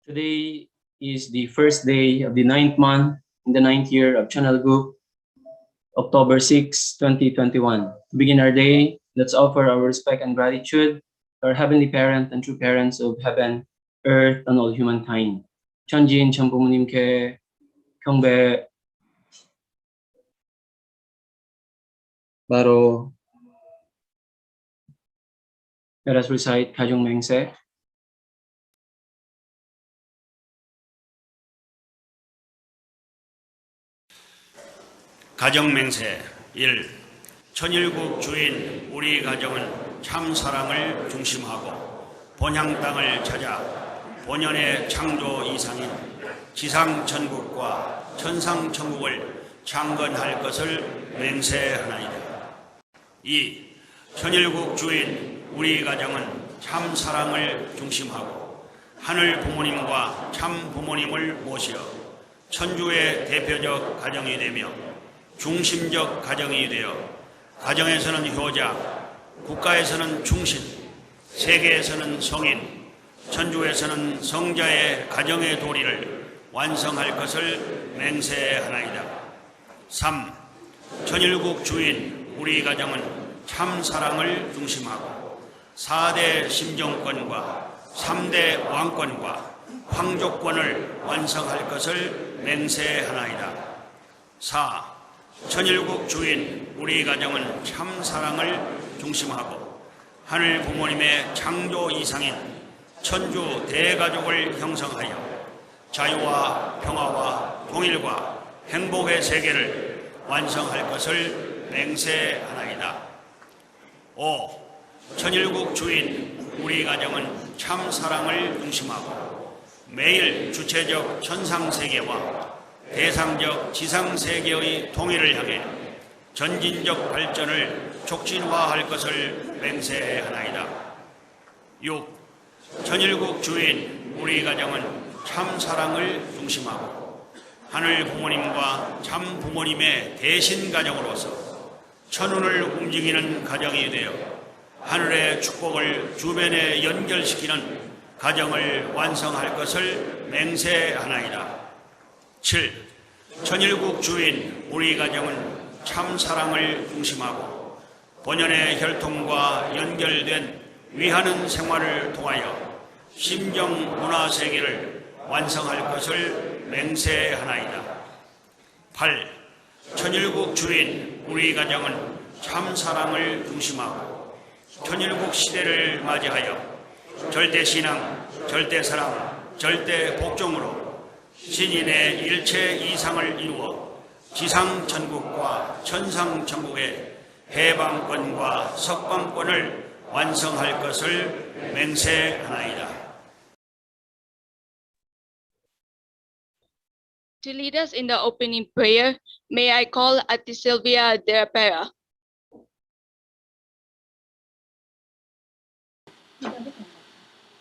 Today is the first day of the 9th month in the 9th year of Channel Group, October 6, 2021. To begin our day, let's offer our respect and gratitude to our Heavenly Parent and true parents of heaven, earth, and all humankind. 천지인 전부모님께 경배. 바로 let us recite 가정맹세. 가정맹세 1. 천일국 주인 우리 가정은 참 사랑을 중심하고 본향 땅을 찾아 본연의 창조 이상인 지상천국과 천상천국을 창건할 것을 맹세하나이다. 2. 천일국 주인 우리 가정은 참 사랑을 중심하고 하늘 부모님과 참 부모님을 모시어 천주의 대표적 가정이 되며 중심적 가정이 되어 가정에서는 효자, 국가에서는 충신, 세계에서는 성인, 천주에서는 성자의 가정의 도리를 완성할 것을 맹세하나이다. 3. 천일국 주인 우리 가정은 참 사랑을 중심하고 4대 심정권과 3대 왕권과 황족권을 완성할 것을 맹세하나이다. 4. 천일국 주인 우리 가정은 참 사랑을 중심하고 하늘 부모님의 창조 이상인 천주 대가족을 형성하여 자유와 평화와 통일과 행복의 세계를 완성할 것을 맹세하나이다. 5. 천일국 주인 우리 가정은 참 사랑을 중심하고 매일 주체적 천상세계와 대상적 지상세계의 통일을 향해 전진적 발전을 촉진화할 것을 맹세하나이다. 6. 천일국 주인 우리 가정은 참 사랑을 중심하고 하늘 부모님과 참 부모님의 대신 가정으로서 천운을 움직이는 가정이 되어 하늘의 축복을 주변에 연결시키는 가정을 완성할 것을 맹세하나이다. 7. 천일국 주인 우리 가정은 참 사랑을 중심하고 본연의 혈통과 연결된 위하는 생활을 통하여 심정 문화 세계를 완성할 것을 맹세하나이다. 8. 천일국 주인 우리 가정은 참 사랑을 중심하고 천일국 시대를 맞이하여 절대신앙, 절대사랑, 절대복종으로 신인의 일체 이상을 이루어 지상천국과 천상천국의 해방권과 석방권을 완성할 것을 맹세하나이다. To lead us in the opening prayer, may I call Ate Sylvia de Pera.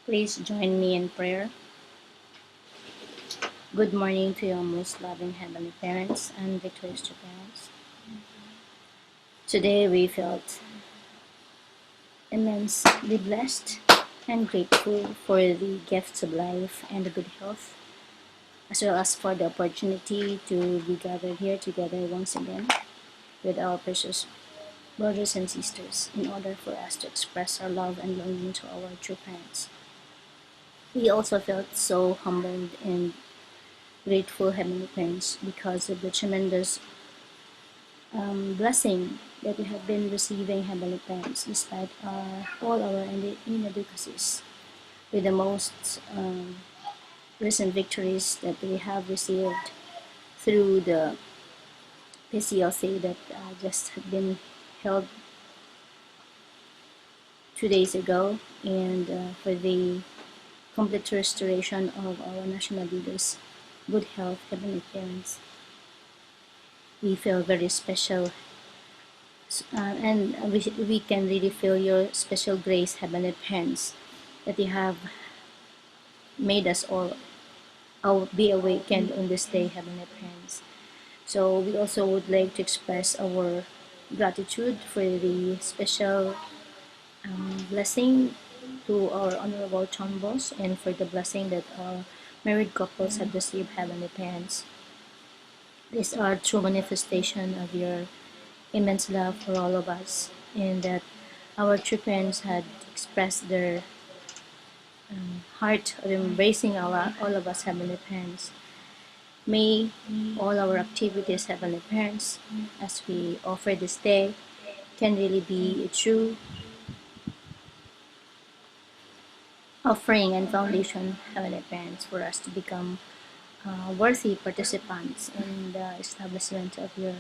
Please join me in prayer. Good morning to your most loving Heavenly Parents and victorious true parents. Today we felt immensely blessed and grateful for the gifts of life and the good health, as well as for the opportunity to be gathered here together once again with our precious brothers and sisters in order for us to express our love and longing to our true parents. We also felt so humbled and grateful, Heavenly Parents, because of the tremendous blessing that we have been receiving, Heavenly Parents, despite all our inadequacies, with the most recent victories that we have received through the PCLC that just had been held 2 days ago, and for the complete restoration of our national leaders' good health, Heavenly Parents. We feel very special, and we can really feel your special grace, Heavenly Parents, that you have made us all be awakened on this day, Heavenly Parents. So we also would like to express our gratitude for the special blessing to our Honorable Town Boss, and for the blessing that our married couples have received heavenly parents. These are true manifestation of your immense love for all of us, and that our true parents had expressed their heart of embracing all of us heavenly parents. May all our activities, heavenly parents, as we offer this day, can really be a true offering and foundation, heavenly parents, for us to become worthy participants in the establishment of your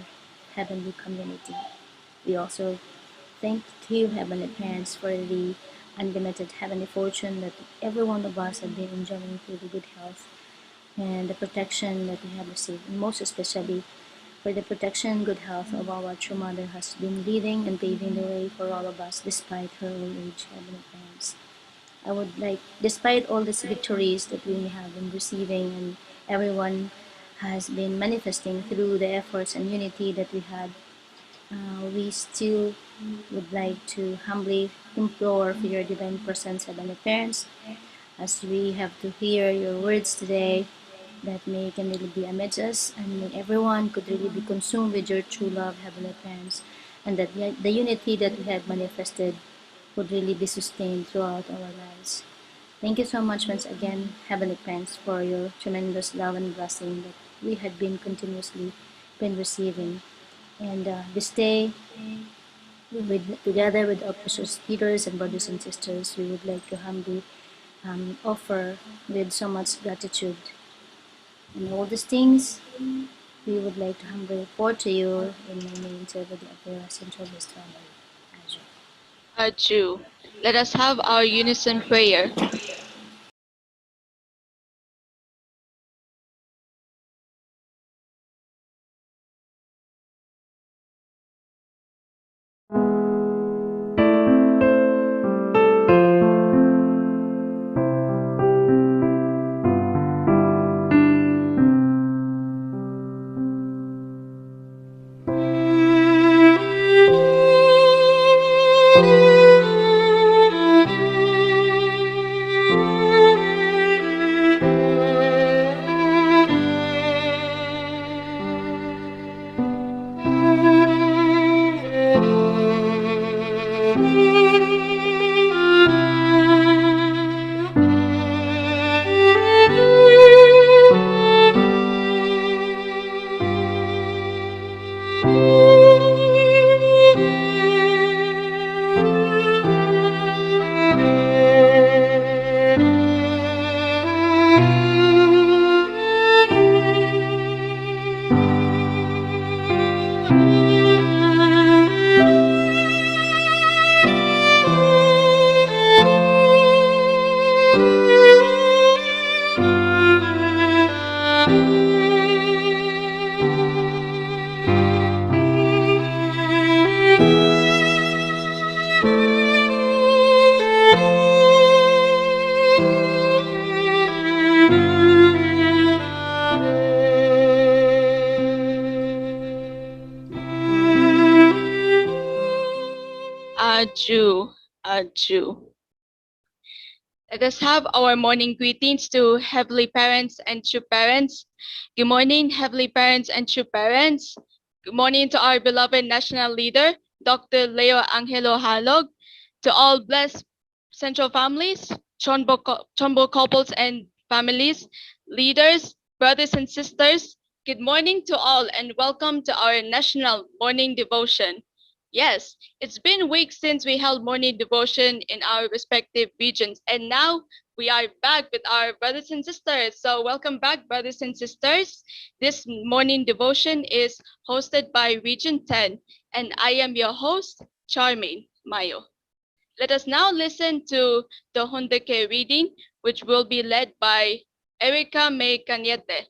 heavenly community. We also thank you, heavenly parents, for the unlimited heavenly fortune that every one of us have been enjoying through the good health and the protection that we have received, and most especially for the protection and good health of our true mother has been leading and paving the way for all of us despite her old age, heavenly parents. I would like, despite all these victories that we have been receiving and everyone has been manifesting through the efforts and unity that we had, we still would like to humbly implore for your divine presence, heavenly parents, as we have to hear your words today, that may can really be amidst us, and may everyone could really be consumed with your true love, heavenly parents, and that the unity that we have manifested would really be sustained throughout our lives. Thank you so much once again, heavenly parents, for your tremendous love and blessing that we had been continuously been receiving. And this day, together with our precious leaders and brothers and sisters, we would like to humbly offer with so much gratitude. And all these things we would like to humbly report to you in my name, servant of the Central West Family. Amen. Aju. Let us have our unison prayer. Aju. Aju. Let us have our morning greetings to heavenly parents and true parents. Good morning, heavenly parents and true parents. Good morning to our beloved national leader, Dr. Leo Angelo Halog, to all blessed central families, Chombo couples and families, leaders, brothers and sisters. Good morning to all and welcome to our national morning devotion. Yes, it's been weeks since we held morning devotion in our respective regions, and now we are back with our brothers and sisters. So, welcome back, brothers and sisters. This morning devotion is hosted by Region 10, and I am your host, Charmaine Mayo. Let us now listen to the Hundeke reading, which will be led by Erica May Cañete.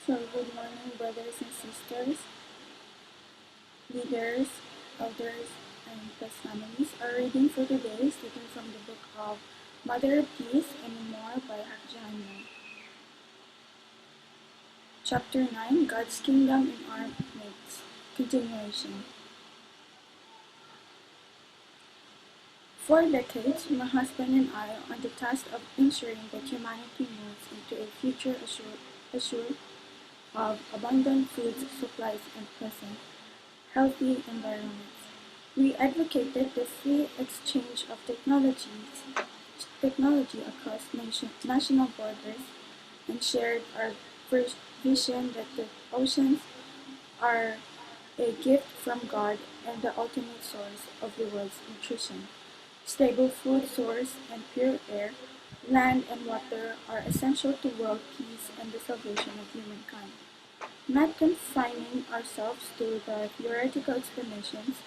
So good morning, brothers and sisters, leaders, elders, and plus families. Our reading for today is taken from the book of Mother of Peace and More by Akjahan. Chapter 9, God's Kingdom in Our Midst. Continuation. For decades, my husband and I are on the task of ensuring that humanity moves into a future assured of abundant food supplies and pleasant, healthy environments. We advocated the free exchange of technology across national borders and shared our vision that the oceans are a gift from God and the ultimate source of the world's nutrition. Stable food source and pure air, land and water are essential to world peace and the salvation of humankind. Not confining ourselves to the theoretical explanations,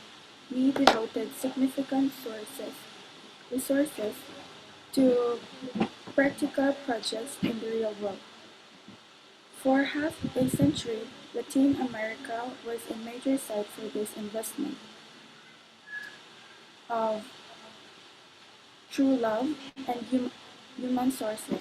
we devoted significant resources to practical projects in the real world. For half a century, Latin America was a major site for this investment of true love and human sources.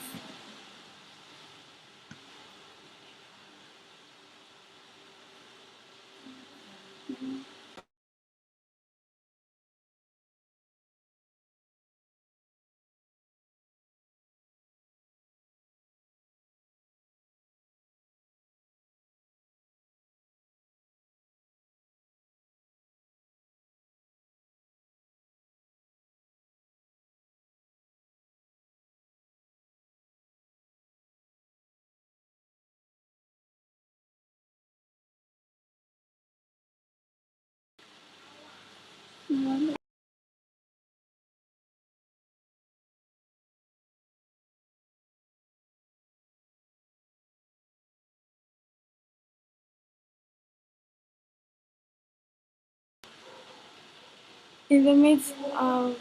In the midst of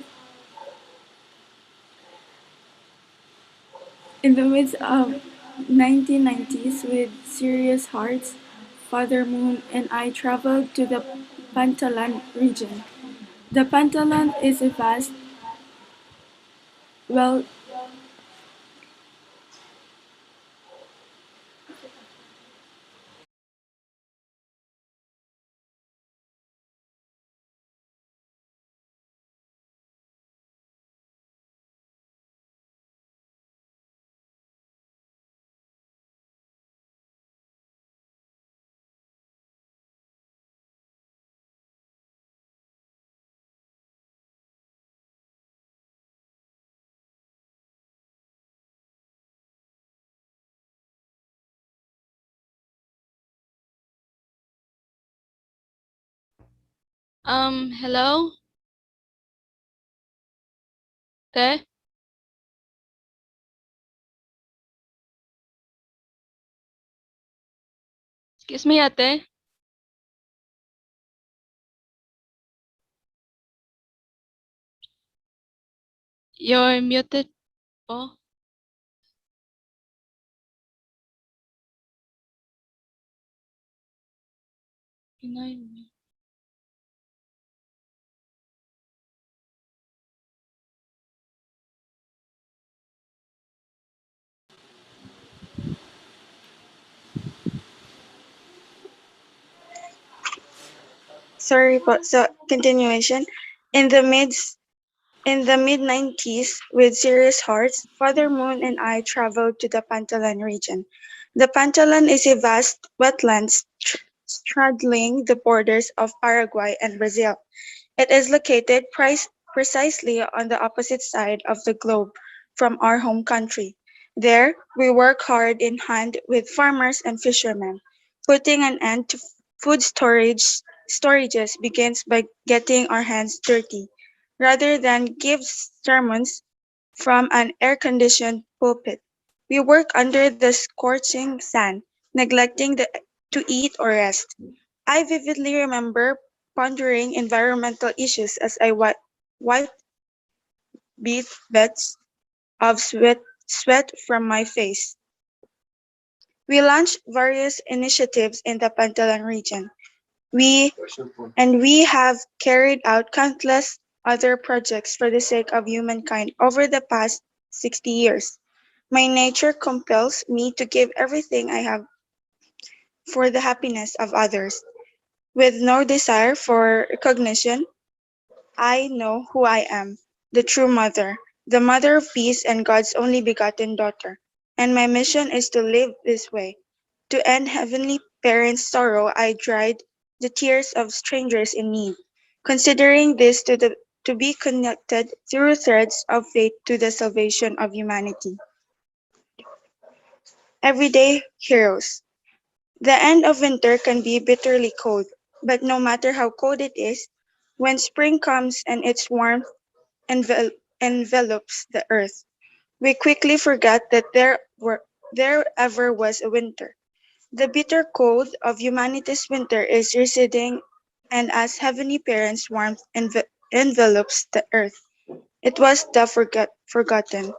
In the midst of 1990s with serious hearts, Father Moon and I traveled to the Pantalan region. The Pantalan is a vast, well Hello? Te? Excuse me, ate. You're muted po. Pinoy mo. Sorry po. So, continuation. In the mid in the mid-90s, with serious hearts, Father Moon and I traveled to the Pantalan region. The Pantalan is a vast wetland straddling the borders of Paraguay and Brazil. It is located precisely on the opposite side of the globe from our home country. There, we work hard in hand with farmers and fishermen. Putting an end to food storages begins by getting our hands dirty, rather than give sermons from an air-conditioned pulpit. We work under the scorching sun, neglecting to eat or rest. I vividly remember pondering environmental issues as I wiped bits of sweat from my face. We launched various initiatives in the Pantalan region. We we have carried out countless other projects for the sake of humankind over the past 60 years. My nature compels me to give everything I have for the happiness of others, with no desire for recognition. I know who I am, the true mother, the mother of peace and God's only begotten daughter. And my mission is to live this way. To end heavenly parents' sorrow, I dried the tears of strangers in need, considering this to be connected through threads of faith to the salvation of humanity. Everyday heroes. The end of winter can be bitterly cold, but no matter how cold it is, when spring comes and its warmth envelops the earth, we quickly forget that there ever was a winter. The bitter cold of humanity's winter is receding, and as heavenly parents' warmth envelops the earth, it was the forgotten.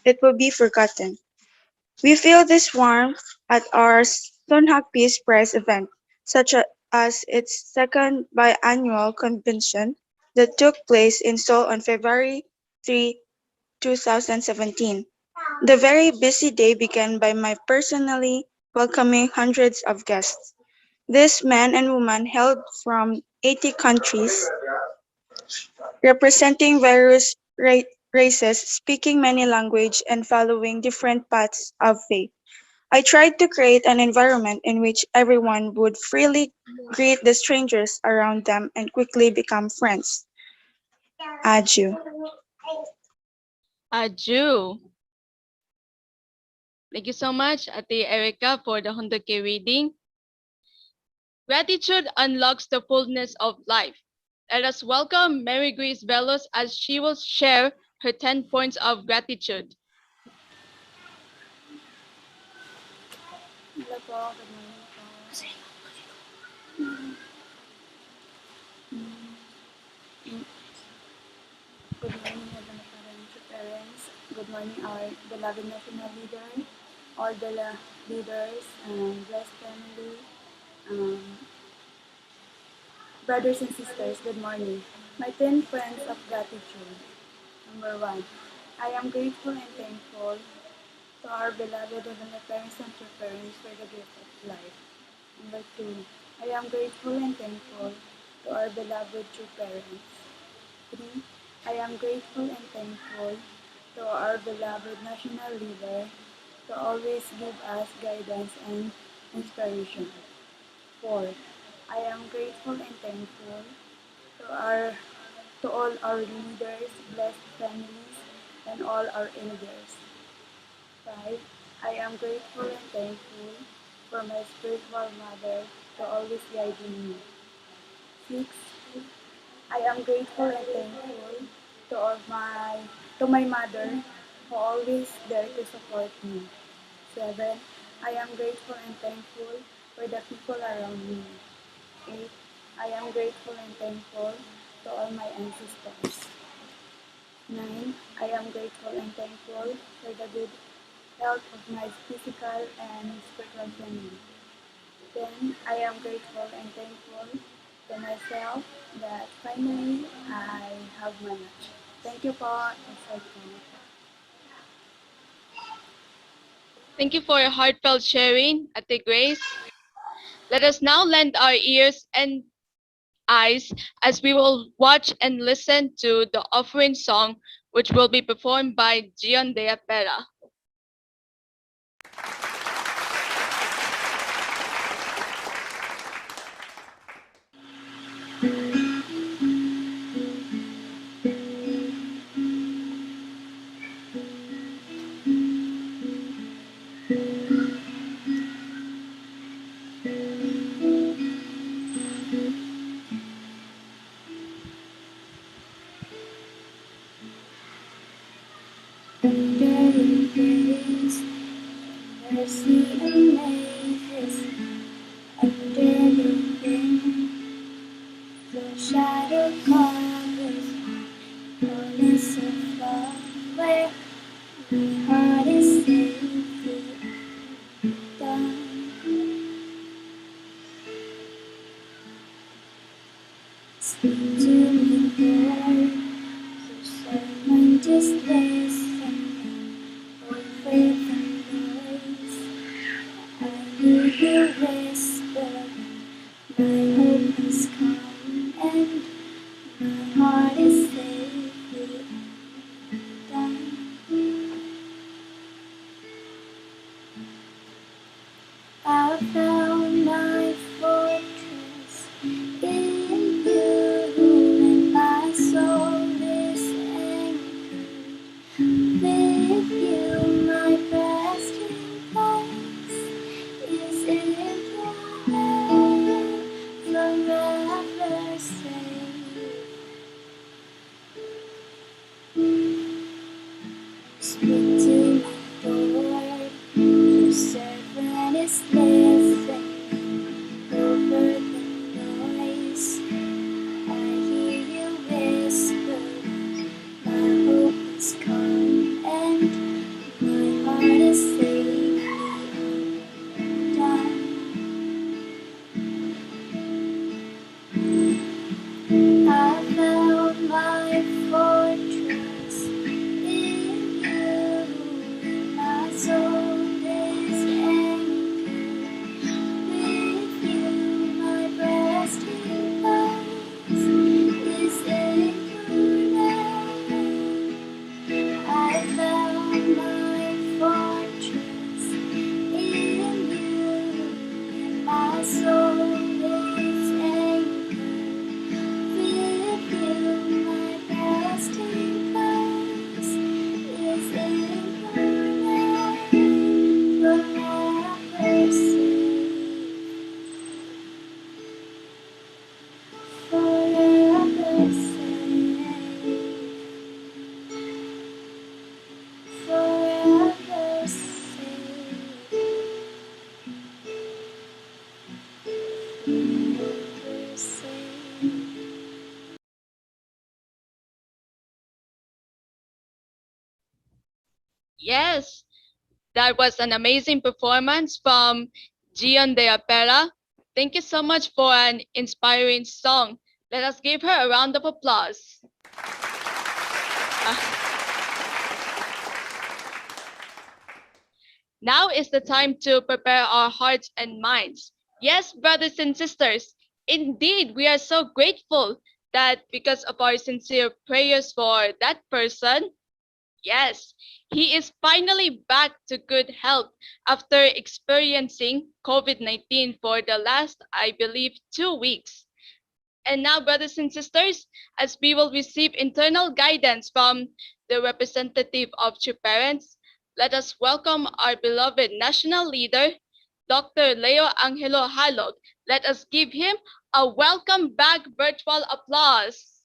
It will be forgotten. We feel this warmth at our Sunhak Peace Prize event, such as its second biannual convention that took place in Seoul on February 3, 2017. The very busy day began by my personally welcoming hundreds of guests. These men and women hailed from 80 countries, representing various races, speaking many languages, and following different paths of faith. I tried to create an environment in which everyone would freely greet the strangers around them and quickly become friends. Adieu. Aju. Thank you so much, Ate Erica, for the 100K reading. Gratitude unlocks the fullness of life. Let us welcome Mary Grace Velos as she will share her 10 points of gratitude. Hello po, good morning po. Good morning, Heavenly Father and true parents. Good morning, our beloved national leader, all the leaders, and blessed family, um, brothers and sisters, good morning. My 10 points of gratitude. Number 1, I am grateful and thankful to our beloved Heavenly Parents and true parents for the gift of life. Number 2, I am grateful and thankful to our beloved true parents. 3, I am grateful and thankful to our beloved national leader to always give us guidance and inspiration. 4, I am grateful and thankful to our to all our leaders, blessed families, and all our elders. 5, I am grateful and thankful for my spiritual mother to always guiding me. 6, I am grateful and thankful to all my mother who always there to support me. 7, I am grateful and thankful for the people around me. 8, I am grateful and thankful to all my ancestors. 9, I am grateful and thankful for the good health of my physical and spiritual family. 10, I am grateful and thankful to myself that finally I have managed. Thank you po. That's all po. Thank you for your heartfelt sharing, Ate Grace. Let us now lend our ears and eyes as we will watch and listen to the offering song, which will be performed by Gian de Apera. Under your grace, mercy amazing. Under your wing, the shadow covers, fullness of love, where my heart is safely done. Speak to me, Lord, so someone just listen over the noise. I hear you whisper, my hope is come and my heart is safely undone. I found my fortress in you, and my soul is anchored with you. My resting place is in your hand, forever safe. Speak to me, Lord, your servant is listening over the noise. I hear you whisper, my hope is come and my heart is safely undone. I found my fortress in you, my soul is anchored with you, my resting place is in your name. I found my fortress in you, my soul is anchored with you, my resting place is in your name, forever safe, forever safe, forever safe, forever safe. Yes, that was an amazing performance from Gian de Apera. Thank you so much for an inspiring song. Let us give her a round of applause. Now is the time to prepare our hearts and minds. Yes, brothers and sisters, indeed, we are so grateful that because of our sincere prayers for that person, yes, he is finally back to good health after experiencing COVID-19 for the last, I believe, 2 weeks. And now, brothers and sisters, as we will receive internal guidance from the representative of True Parents, let us welcome our beloved national leader, Dr. Leo Angelo Halog. Let us give him a welcome back virtual applause.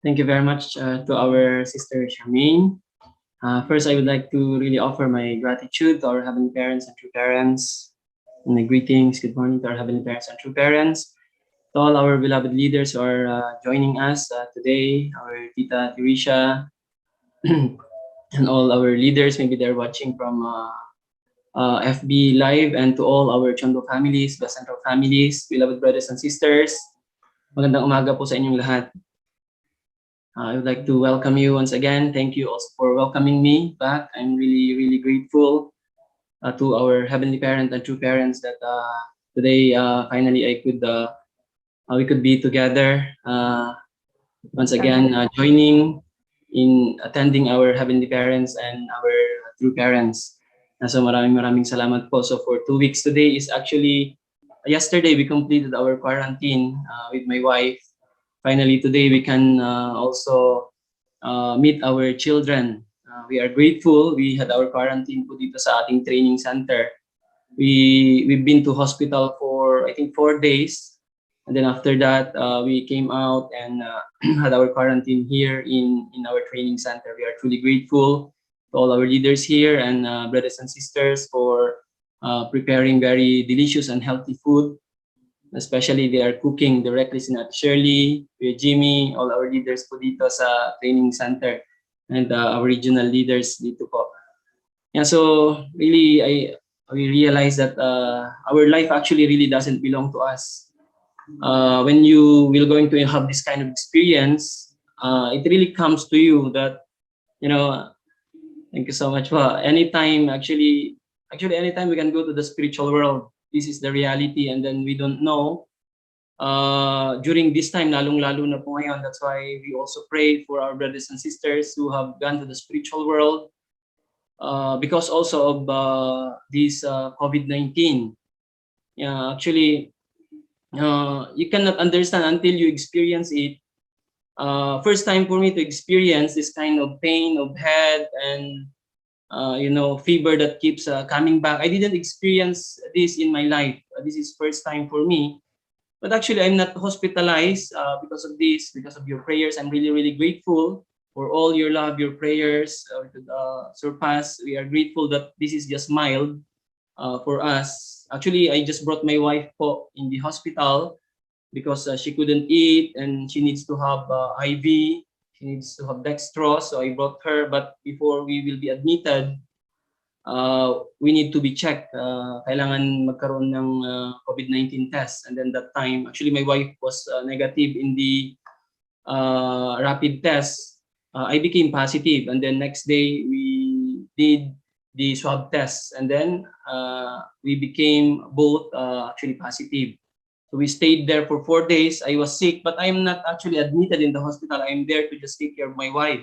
Thank you very much to our sister Charmaine. First, I would like to really offer my gratitude to our Heavenly Parents and True Parents. And my greetings, good morning to our Heavenly Parents and True Parents. To all our beloved leaders who are joining us today, our Tita Teresia, and all our leaders, maybe they're watching from FB Live, and to all our Chondo families, the Central families, beloved brothers and sisters. Magandang umaga po sa inyong lahat. I would like to welcome you once again. Thank you also for welcoming me back. I'm really, really grateful to our Heavenly Parent and True Parents that today finally we could be together once again, joining in attending our Heavenly Parents and our True Parents. So maraming salamat po. So for 2 weeks today is actually, yesterday we completed our quarantine with my wife. Finally, today we can also meet our children. We are grateful. We had our quarantine po dito sa ating training center. We've been to hospital for I think 4 days, and then after that we came out and had our quarantine here in our training center. We are truly grateful to all our leaders here and brothers and sisters for preparing very delicious and healthy food. Especially they are cooking directly si Nat Shirley, Kuya Jimmy, all our leaders po dito sa training center, and our regional leaders dito po. Yeah, so really, we realize that our life actually really doesn't belong to us. When you will going to have this kind of experience, it really comes to you that, you know, thank you so much. Well, anytime, anytime we can go to the spiritual world. This is the reality, and then we don't know. During this time, lalong-lalo na po ngayon, that's why we also pray for our brothers and sisters who have gone to the spiritual world, because also of this COVID-19. Yeah, actually, you cannot understand until you experience it. First time for me to experience this kind of pain of head and fever that keeps coming back. I didn't experience this in my life. This is first time for me. But actually, I'm not hospitalized because of this, because of your prayers. I'm really, really grateful for all your love, your prayers surpass. We are grateful that this is just mild for us. Actually, I just brought my wife po in the hospital because she couldn't eat and she needs to have IV. She needs to have dextrose. So I brought her. But before we will be admitted, we need to be checked. Kailangan magkaroon ng COVID-19 test. And then that time, actually my wife was negative in the rapid test. I became positive. And then next day, we did the swab test. And then we became both actually positive. So we stayed there for 4 days. I was sick, but I'm not actually admitted in the hospital. I'm there to just take care of my wife.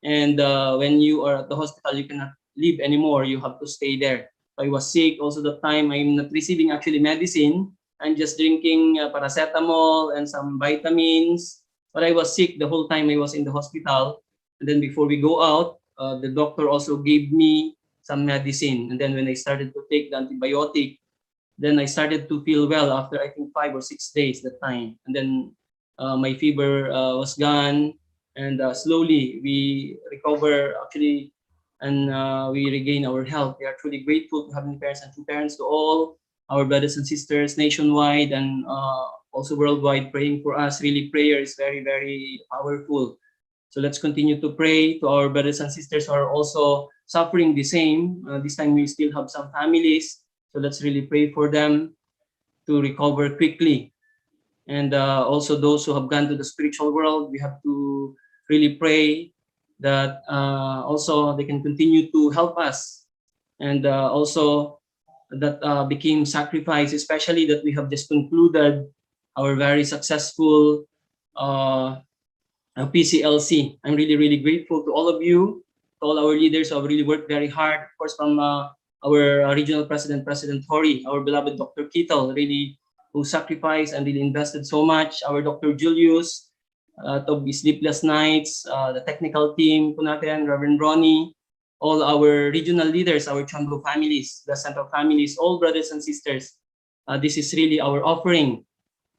And when you are at the hospital, you cannot leave anymore. You have to stay there. So I was sick. Also the time I'm not receiving actually medicine. I'm just drinking paracetamol and some vitamins. But I was sick the whole time I was in the hospital. And then before we go out, the doctor also gave me some medicine. And then when I started to take the antibiotic, then I started to feel well after I think 5 or 6 days that time. And then my fever was gone. And slowly we recover actually, and we regain our health. We are truly grateful to having parents and true parents, to all our brothers and sisters nationwide and also worldwide praying for us. Really, prayer is very, very powerful. So let's continue to pray to our brothers and sisters who are also suffering the same. This time we still have some families. So let's really pray for them to recover quickly. And also those who have gone to the spiritual world, we have to really pray that also they can continue to help us. And also that became sacrifice, especially that we have just concluded our very successful PCLC. I'm really, really grateful to all of you, to all our leaders who have really worked very hard. Of course, from our regional president, President Tori, our beloved Dr. Kittle, really who sacrificed and really invested so much. Our Dr. Julius, to sleepless nights, the technical team, natin, Reverend Ronnie, all our regional leaders, our Chambo families, the central families, all brothers and sisters. This is really our offering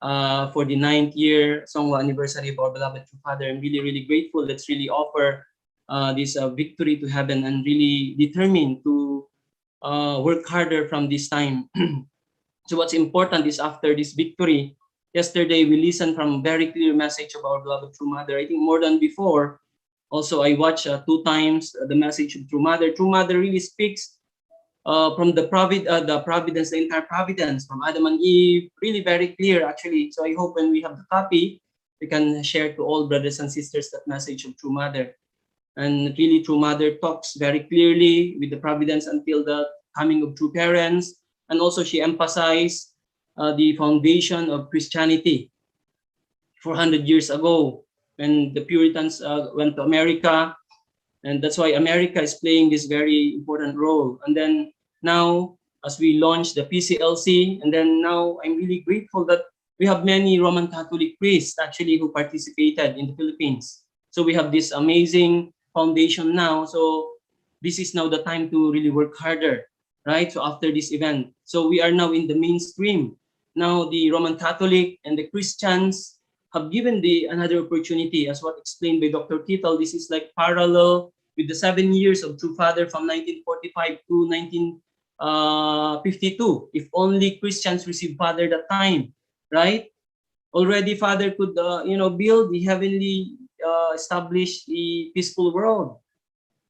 for the 9th year Songwa anniversary of our beloved True Father. I'm really, really grateful. Let's really offer this victory to heaven and really determined to work harder from this time. So what's important is after this victory, yesterday we listened from a very clear message of our beloved True Mother. I think more than before. Also, I watched 2 times the message of True Mother. True Mother really speaks from the providence, the entire providence from Adam and Eve, really very clear actually. So I hope when we have the copy, we can share to all brothers and sisters that message of True Mother. And really, True Mother talks very clearly with the providence until the coming of true parents. And also she emphasized the foundation of Christianity 400 years ago when the Puritans went to America. And that's why America is playing this very important role. And then now, as we launch the PCLC, and then now I'm really grateful that we have many Roman Catholic priests actually who participated in the Philippines. So we have this amazing foundation now. So this is now the time to really work harder, right? So after this event, so we are now in the mainstream. Now the Roman Catholic and the Christians have given another opportunity, as what explained by Dr. Kittle. This is like parallel with the 7 years of True Father from 1945 to 1952. If only Christians received Father that time, right? Already Father could, build the heavenly, establish the peaceful world.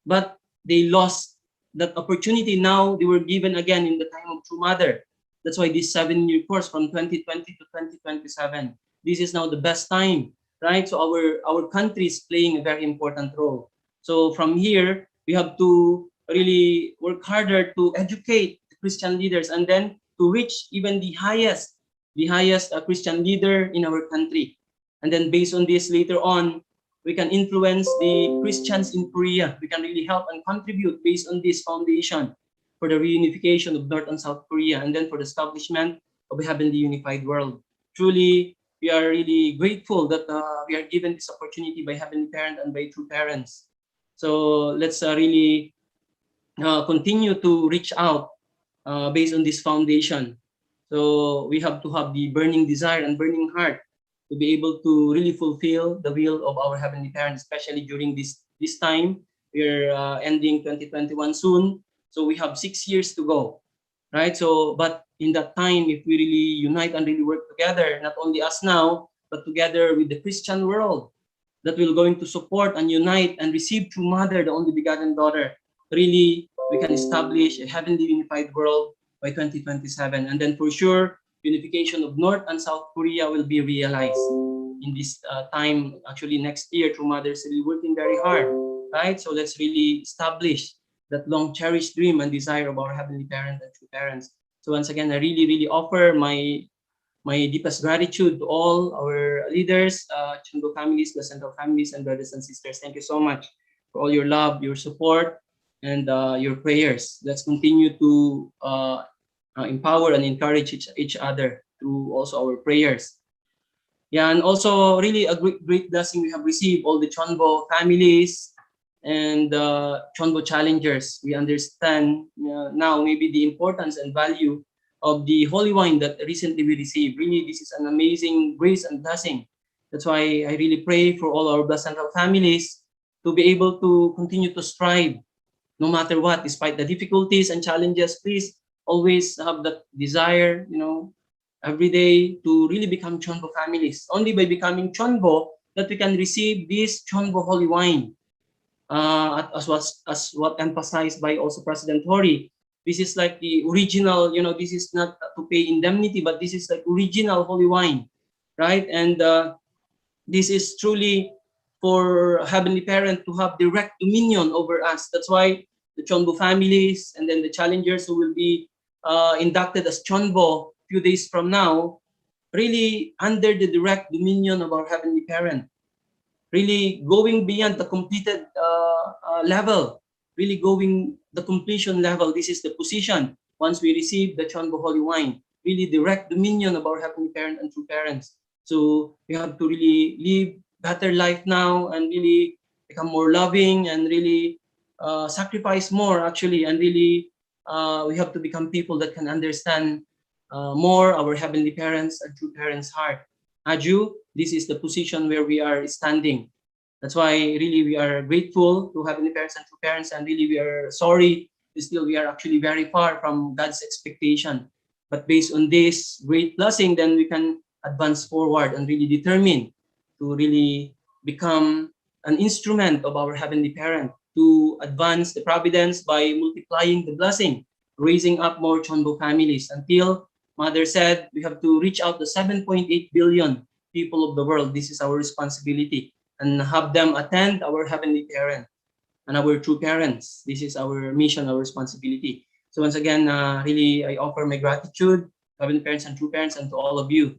But they lost that opportunity now they were given again in the time of True Mother. That's why this 7-year course from 2020 to 2027. This is now the best time, right? So our country is playing a very important role. So from here, we have to really work harder to educate the Christian leaders and then to reach even the highest Christian leader in our country. And then based on this later on, we can influence the Christians in Korea. We can really help and contribute based on this foundation for the reunification of North and South Korea, and then for the establishment of a heavenly unified world. Truly, we are really grateful that we are given this opportunity by Heavenly Parent and by True Parents. So let's really continue to reach out based on this foundation. So we have to have the burning desire and burning heart to be able to really fulfill the will of our Heavenly Parent, especially during this time. We're ending 2021 soon, so we have 6 years to go, right? So, but in that time, if we really unite and really work together, not only us now, but together with the Christian world, that will going to support and unite and receive True Mother, the only begotten daughter, really we can establish a heavenly unified world by 2027. And then for sure, unification of North and South Korea will be realized in this time. Actually, next year, True Mother is really working very hard, right? So let's really establish that long cherished dream and desire of our Heavenly Parent and True Parents. So once again, I really offer my deepest gratitude to all our leaders, Chungo families, the Central families, and brothers and sisters. Thank you so much for all your love, your support, and your prayers. Let's continue to empower and encourage each other through also our prayers. Yeah, and also really a great blessing we have received, all the Chonbo families and Chonbo challengers. We understand now maybe the importance and value of the holy wine that recently we received. Really, this is an amazing grace and blessing. That's why I really pray for all our blessed central families to be able to continue to strive no matter what, despite the difficulties and challenges. Please always have that desire, every day to really become Chonbo families. Only by becoming Chonbo that we can receive this Chonbo holy wine. As what emphasized by also President Hori, this is like the original, this is not to pay indemnity, but this is like original holy wine, right? And this is truly for Heavenly Parent to have direct dominion over us. That's why the Chonbo families and then the challengers who will be inducted as Chonbo a few days from now, really under the direct dominion of our Heavenly Parent, really going beyond the completed level, really going the completion level. This is the position once we receive the Chonbo holy wine, really direct dominion of our Heavenly Parent and True Parents. So we have to really live better life now and really become more loving and really sacrifice more actually, and really we have to become people that can understand more our Heavenly Parents and True Parents' heart. Aju, this is the position where we are standing. That's why really we are grateful to Heavenly Parents and True Parents, and really we are sorry still we are actually very far from God's expectation. But based on this great blessing, then we can advance forward and really determine to really become an instrument of our Heavenly Parent to advance the providence by multiplying the blessing, raising up more Chonbo families until Mother said we have to reach out to 7.8 billion people of the world. This is our responsibility, and have them attend our Heavenly Parent and our True Parents. This is our mission, our responsibility. So once again, really I offer my gratitude to Heavenly Parents and True Parents and to all of you.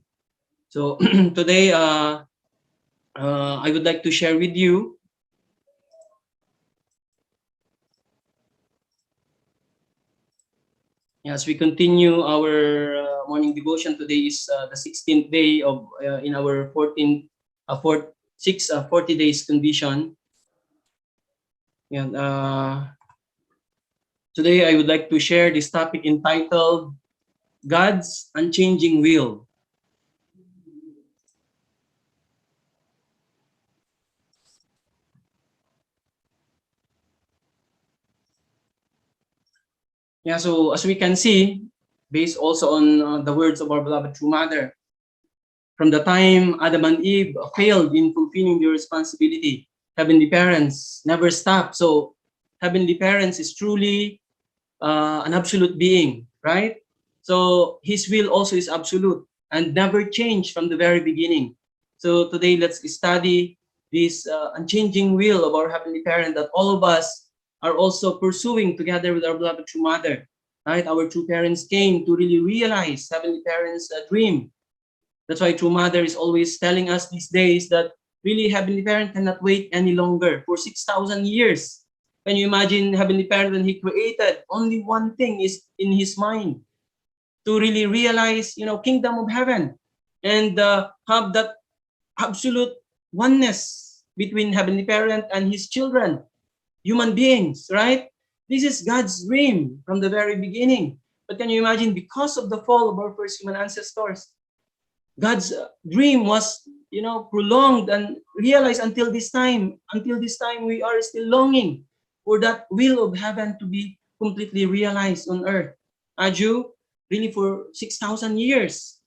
So today I would like to share with you as we continue our morning devotion. Today is the 16th day of in our 40 days condition. And today I would like to share this topic entitled God's Unchanging Will. Yeah, so as we can see, based also on the words of our beloved True Mother, from the time Adam and Eve failed in fulfilling their responsibility, Heavenly Parents never stopped. So Heavenly Parents is truly an absolute being, right? So his will also is absolute and never changed from the very beginning. So today, let's study this unchanging will of our Heavenly Parent that all of us are also pursuing together with our beloved True Mother, right? Our true parents came to really realize Heavenly Parents' dream. That's why True Mother is always telling us these days that really Heavenly Parent cannot wait any longer for 6,000 years. Can you imagine Heavenly Parent when He created? Only one thing is in His mind, to really realize, kingdom of heaven and have that absolute oneness between Heavenly Parent and His children, human beings, right? This is God's dream from the very beginning. But can you imagine, because of the fall of our first human ancestors, God's dream was, prolonged and realized until this time. Until this time, we are still longing for that will of heaven to be completely realized on earth. Aju, really for 6,000 years.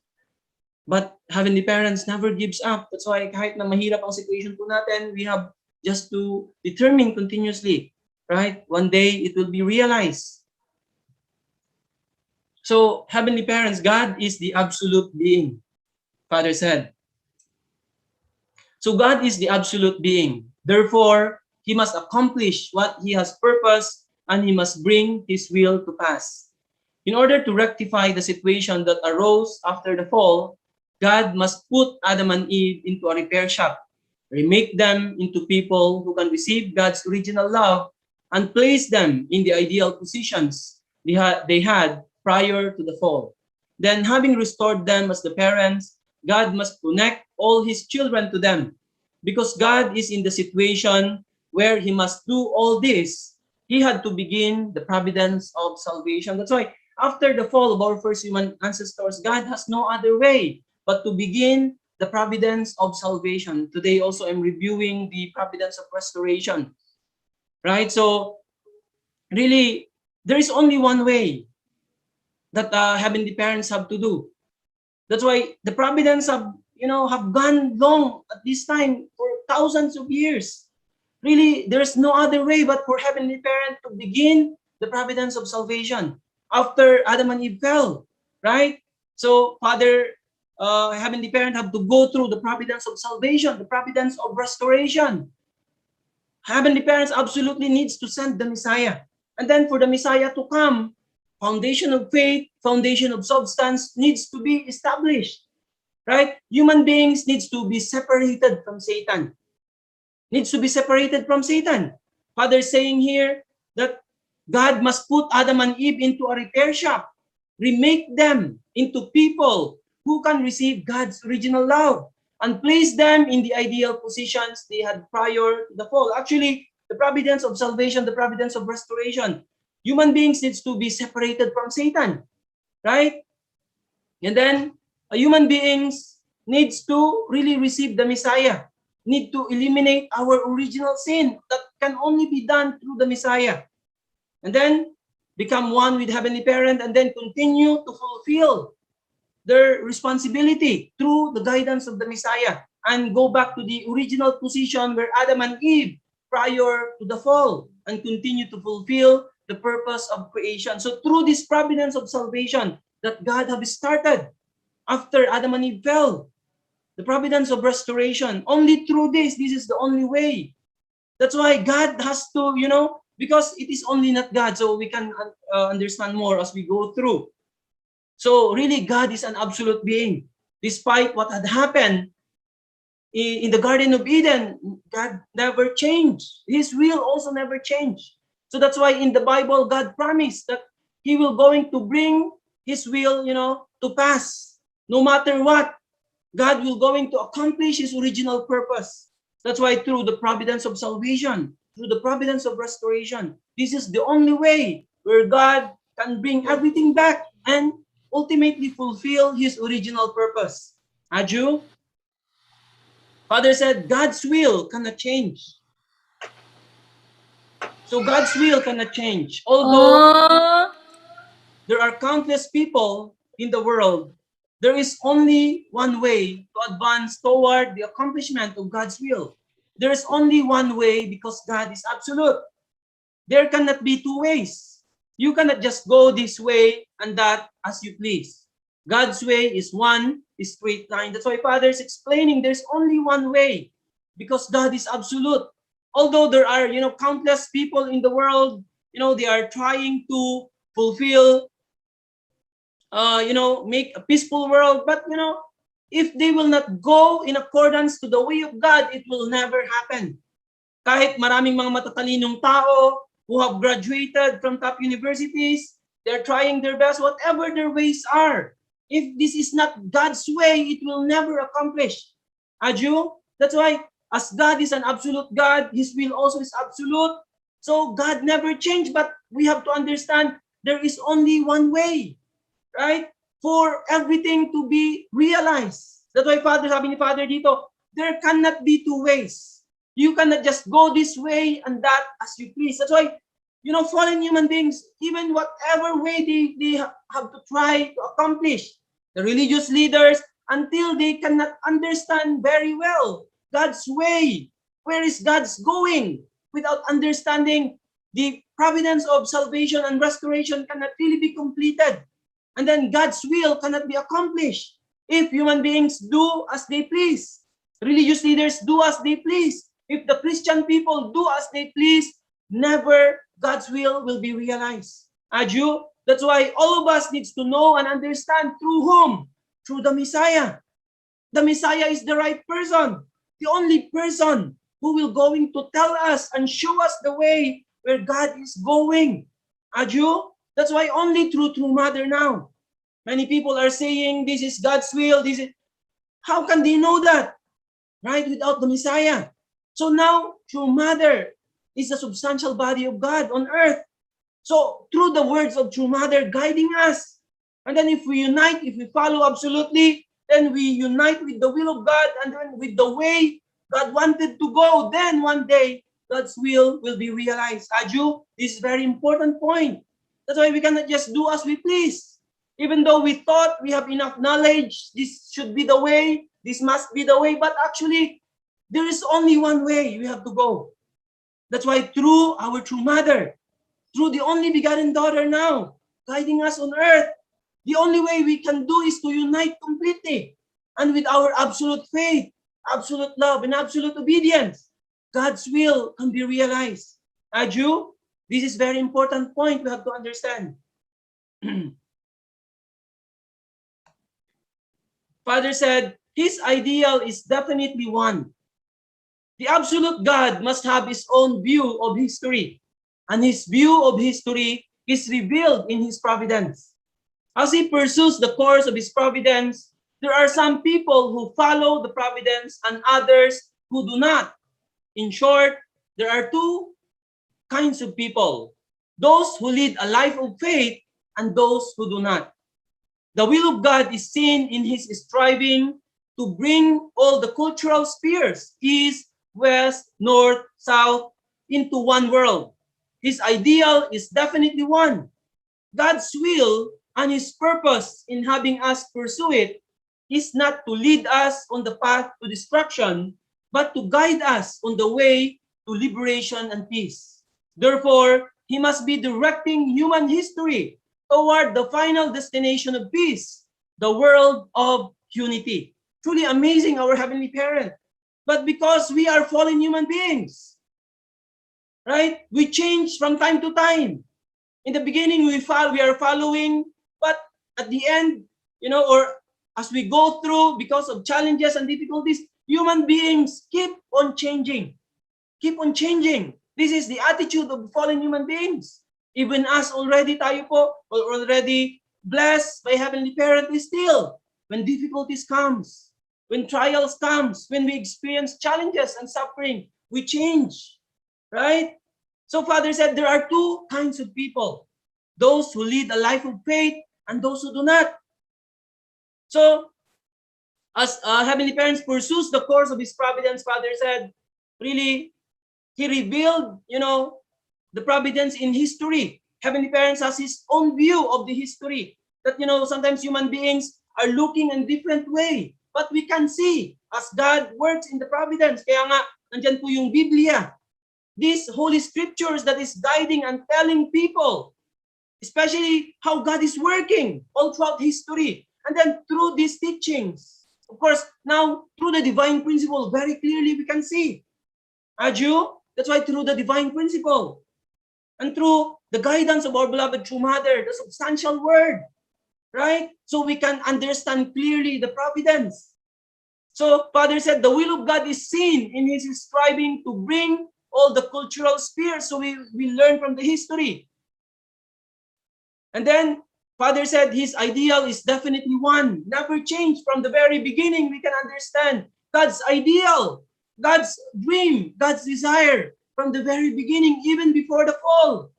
But Heavenly Parents never gives up. That's why kahit na mahirap ang situation po natin, we have just to determine continuously, right? One day, it will be realized. So, Heavenly Parents, God is the absolute being, Father said. So God is the absolute being. Therefore, He must accomplish what He has purposed, and He must bring His will to pass. In order to rectify the situation that arose after the fall, God must put Adam and Eve into a repair shop, remake them into people who can receive God's original love, and place them in the ideal positions they had prior to the fall. Then, having restored them as the parents, God must connect all His children to them. Because God is in the situation where He must do all this, He had to begin the providence of salvation. That's why after the fall of our first human ancestors, God has no other way but to begin the providence of salvation. Today also I'm reviewing the providence of restoration. Right? So really, there is only one way that Heavenly Parents have to do. That's why the providence have gone long at this time for thousands of years. Really, there's no other way but for Heavenly Parent to begin the providence of salvation after Adam and Eve fell, right? So Father, Heavenly Parent have to go through the providence of salvation, the providence of restoration. Heavenly Parents absolutely needs to send the Messiah. And then for the Messiah to come, foundation of faith, foundation of substance needs to be established. Right? Human beings needs to be separated from Satan. Needs to be separated from Satan. Father saying here that God must put Adam and Eve into a repair shop, remake them into people who can receive God's original love, and place them in the ideal positions they had prior to the fall. Actually, the providence of salvation, the providence of restoration, human beings needs to be separated from Satan, right? And then human beings needs to really receive the Messiah, need to eliminate our original sin that can only be done through the Messiah. And then become one with Heavenly Parent, and then continue to fulfill their responsibility through the guidance of the Messiah, and go back to the original position where Adam and Eve prior to the fall, and continue to fulfill the purpose of creation. So through this providence of salvation that God have started after Adam and Eve fell, the providence of restoration, only through this is the only way. That's why God has to, because it is only not God, so we can understand more as we go through. So really, God is an absolute being. Despite what had happened in the Garden of Eden, God never changed. His will also never changed. So that's why in the Bible, God promised that He will going to bring His will, to pass. No matter what, God will going to accomplish His original purpose. That's why through the providence of salvation, through the providence of restoration, this is the only way where God can bring everything back and ultimately fulfill His original purpose. Aju? Father said God's will cannot change. So God's will cannot change. Although there are countless people in the world, there is only one way to advance toward the accomplishment of God's will. There is only one way because God is absolute. There cannot be two ways. You cannot just go this way and that as you please. God's way is one straight line. That's why Father is explaining there's only one way, because God is absolute. Although there are, countless people in the world, they are trying to fulfill, make a peaceful world, but if they will not go in accordance to the way of God, it will never happen. Kahit maraming mga matatalinong tao who have graduated from top universities, they're trying their best, whatever their ways are. If this is not God's way, it will never accomplish. Aju? That's why, as God is an absolute God, His will also is absolute. So God never changed, but we have to understand there is only one way, right? For everything to be realized. That's why Father, sabi ni Father dito, there cannot be two ways. You cannot just go this way and that as you please. That's why, fallen human beings, even whatever way they have to try to accomplish, the religious leaders, until they cannot understand very well God's way, where is God's going, without understanding the providence of salvation and restoration cannot really be completed. And then God's will cannot be accomplished if human beings do as they please. Religious leaders do as they please. If the Christian people do as they please, never God's will be realized. Aju? That's why all of us needs to know and understand through whom? Through the Messiah. The Messiah is the right person. The only person who will going to tell us and show us the way where God is going. Aju? That's why only through True Mother now. Many people are saying this is God's will. This is. How can they know that? Right? Without the Messiah. So now, True Mother is the substantial body of God on earth. So through the words of True Mother guiding us. And then if we unite, if we follow absolutely, then we unite with the will of God and then with the way God wanted to go. Then one day, God's will be realized. Aju, this is a very important point. That's why we cannot just do as we please. Even though we thought we have enough knowledge, this should be the way, this must be the way, but actually, there is only one way we have to go. That's why through our True Mother, through the only begotten daughter now, guiding us on earth, the only way we can do is to unite completely. And with our absolute faith, absolute love, and absolute obedience, God's will can be realized. Aju, this is very important point we have to understand. Father said, His ideal is definitely one. The absolute God must have His own view of history, and His view of history is revealed in His providence. As He pursues the course of His providence, there are some people who follow the providence and others who do not. In short, there are two kinds of people, those who lead a life of faith and those who do not. The will of God is seen in His striving to bring all the cultural spheres, east, west, north, south, into one world. His ideal is definitely one. God's will and His purpose in having us pursue it is not to lead us on the path to destruction, but to guide us on the way to liberation and peace. Therefore, He must be directing human history toward the final destination of peace, the world of unity. Truly amazing, our Heavenly Parent. But because we are fallen human beings, right? We change from time to time. In the beginning, we are following, but at the end, or as we go through because of challenges and difficulties, human beings keep on changing. Keep on changing. This is the attitude of fallen human beings. Even us already, tayo po, already blessed by Heavenly Parent, is still, when difficulties comes, when trials comes, when we experience challenges and suffering, we change, right? So Father said there are two kinds of people, those who lead a life of faith and those who do not. So as Heavenly Parents pursues the course of His providence, Father said, really, He revealed, the providence in history. Heavenly Parents has His own view of the history that, sometimes human beings are looking in different way. But we can see as God works in the providence. Kaya nga, nandyan po yung Biblia. These holy scriptures that is guiding and telling people especially how God is working all throughout history. And then through these teachings, of course, now through the divine principle, very clearly we can see. That's why through the divine principle and through the guidance of our beloved true mother, the substantial word, right? So we can understand clearly the providence. So Father said the will of God is seen in his striving to bring all the cultural spheres. So we learn from the history. And then Father said his ideal is definitely one, never changed from the very beginning. We can understand God's ideal, God's dream, God's desire from the very beginning, even before the fall,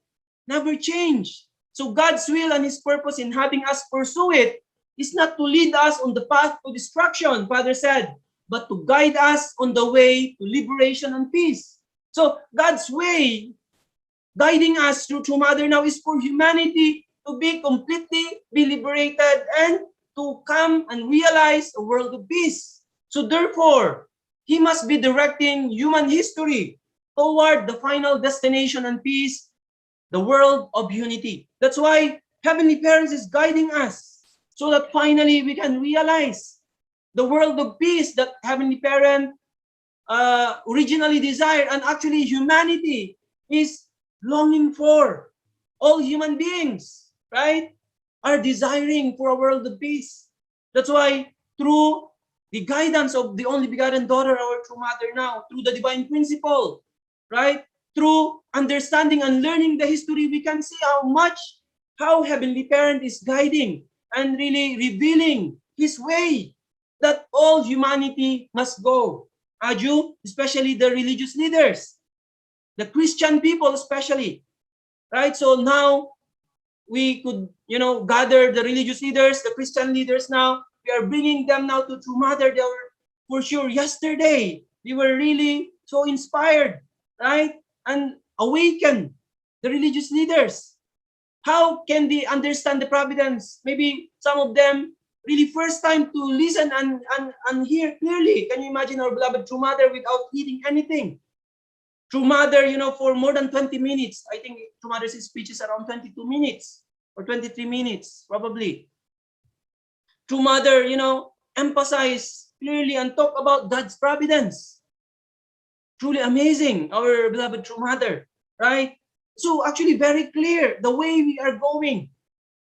never changed. So God's will and his purpose in having us pursue it is not to lead us on the path to destruction, Father said, but to guide us on the way to liberation and peace. So God's way guiding us through True Mother now is for humanity to be completely be liberated and to come and realize a world of peace. So therefore, he must be directing human history toward the final destination and peace, the world of unity. That's why Heavenly Parents is guiding us so that finally we can realize the world of peace that Heavenly Parent originally desired, and actually humanity is longing for. All human beings, right, are desiring for a world of peace. That's why through the guidance of the only begotten daughter, our true mother now, through the divine principle, right, through understanding and learning the history, we can see how Heavenly Parent is guiding and really revealing his way that all humanity must go. Especially the religious leaders, the Christian people especially, right? So now we could, gather the religious leaders, the Christian leaders now. We are bringing them now to True Mother. They were, for sure, yesterday, we were really so inspired, right? And awakened the religious leaders. How can they understand the providence? Maybe some of them really first time to listen and hear clearly. Can you imagine our beloved True Mother without hearing anything? True Mother, for more than 20 minutes. I think True Mother's speech is around 22 minutes or 23 minutes, probably. True Mother, emphasize clearly and talk about God's providence. Truly amazing, our beloved True Mother, right? So actually very clear the way we are going.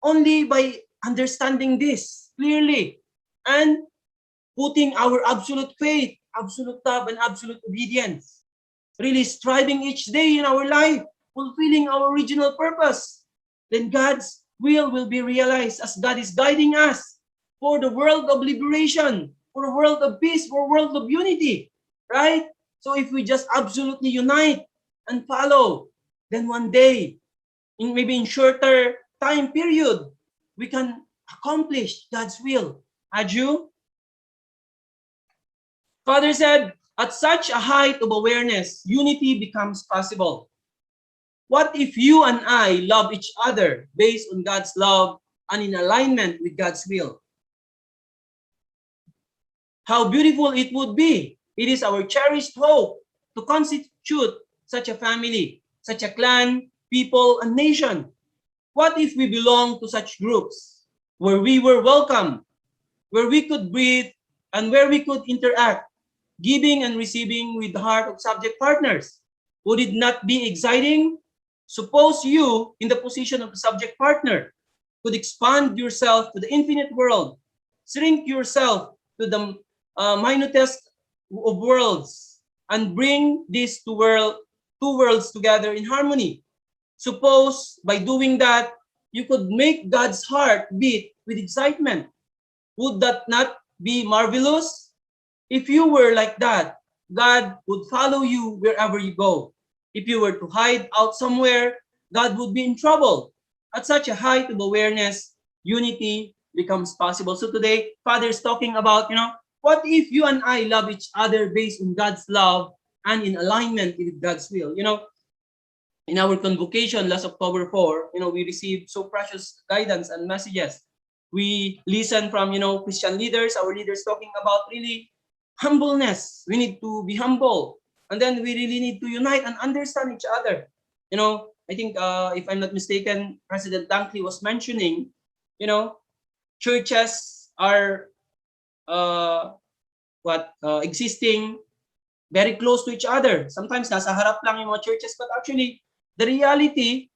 Only by understanding this clearly and putting our absolute faith, absolute love, and absolute obedience. Really striving each day in our life, fulfilling our original purpose. Then God's will be realized as God is guiding us for the world of liberation, for a world of peace, for a world of unity, right? So if we just absolutely unite and follow, then one day, maybe in shorter time period, we can accomplish God's will. Father said, at such a height of awareness, unity becomes possible. What if you and I love each other based on God's love and in alignment with God's will? How beautiful it would be. It is our cherished hope to constitute such a family, such a clan, people, and nation. What if we belong to such groups where we were welcome, where we could breathe, and where we could interact, giving and receiving with the heart of subject partners? Would it not be exciting? Suppose you, in the position of a subject partner, could expand yourself to the infinite world, shrink yourself to the minutest of worlds, and bring these two worlds together in harmony. Suppose by doing that, you could make God's heart beat with excitement. Would that not be marvelous? If you were like that, God would follow you wherever you go. If you were to hide out somewhere, God would be in trouble. At such a height of awareness, unity becomes possible. So today, Father is talking about, what if you and I love each other based on God's love and in alignment with God's will? In our convocation last October 4, we received so precious guidance and messages. We listen from, Christian leaders, our leaders talking about really humbleness. We need to be humble. And then we really need to unite and understand each other. I think, if I'm not mistaken, President Dunkley was mentioning, churches are existing very close to each other. Sometimes nasa harap lang yung mga churches, but actually, the reality,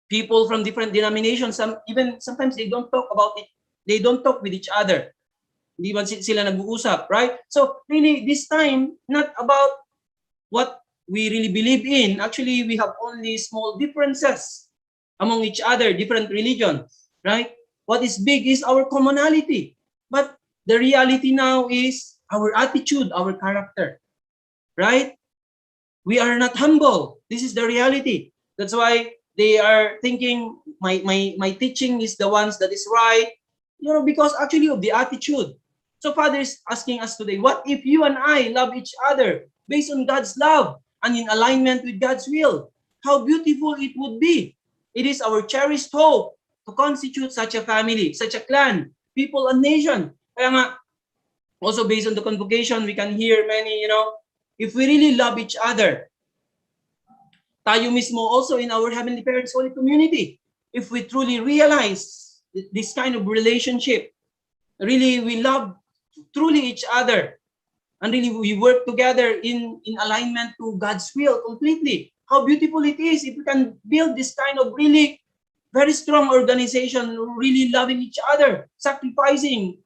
people from different denominations, even sometimes they don't talk about it. They don't talk with each other. Hindi man sila nag-uusap, right? So really, this time, not about what we really believe in. Actually, we have only small differences among each other, different religions, right? What is big is our commonality. But the reality now is our attitude, our character, right? We are not humble. This is the reality. That's why they are thinking my teaching is the ones that is right, because actually of the attitude. So Father is asking us today, what if you and I love each other based on God's love and in alignment with God's will? How beautiful it would be. It is our cherished hope to constitute such a family, such a clan, people, and nation. Kaya nga, also based on the convocation, we can hear many, if we really love each other, tayo mismo also in our Heavenly Parents Holy Community, if we truly realize this kind of relationship, really we love truly each other, and really we work together in alignment to God's will completely. How beautiful it is if we can build this kind of really very strong organization, really loving each other, sacrificing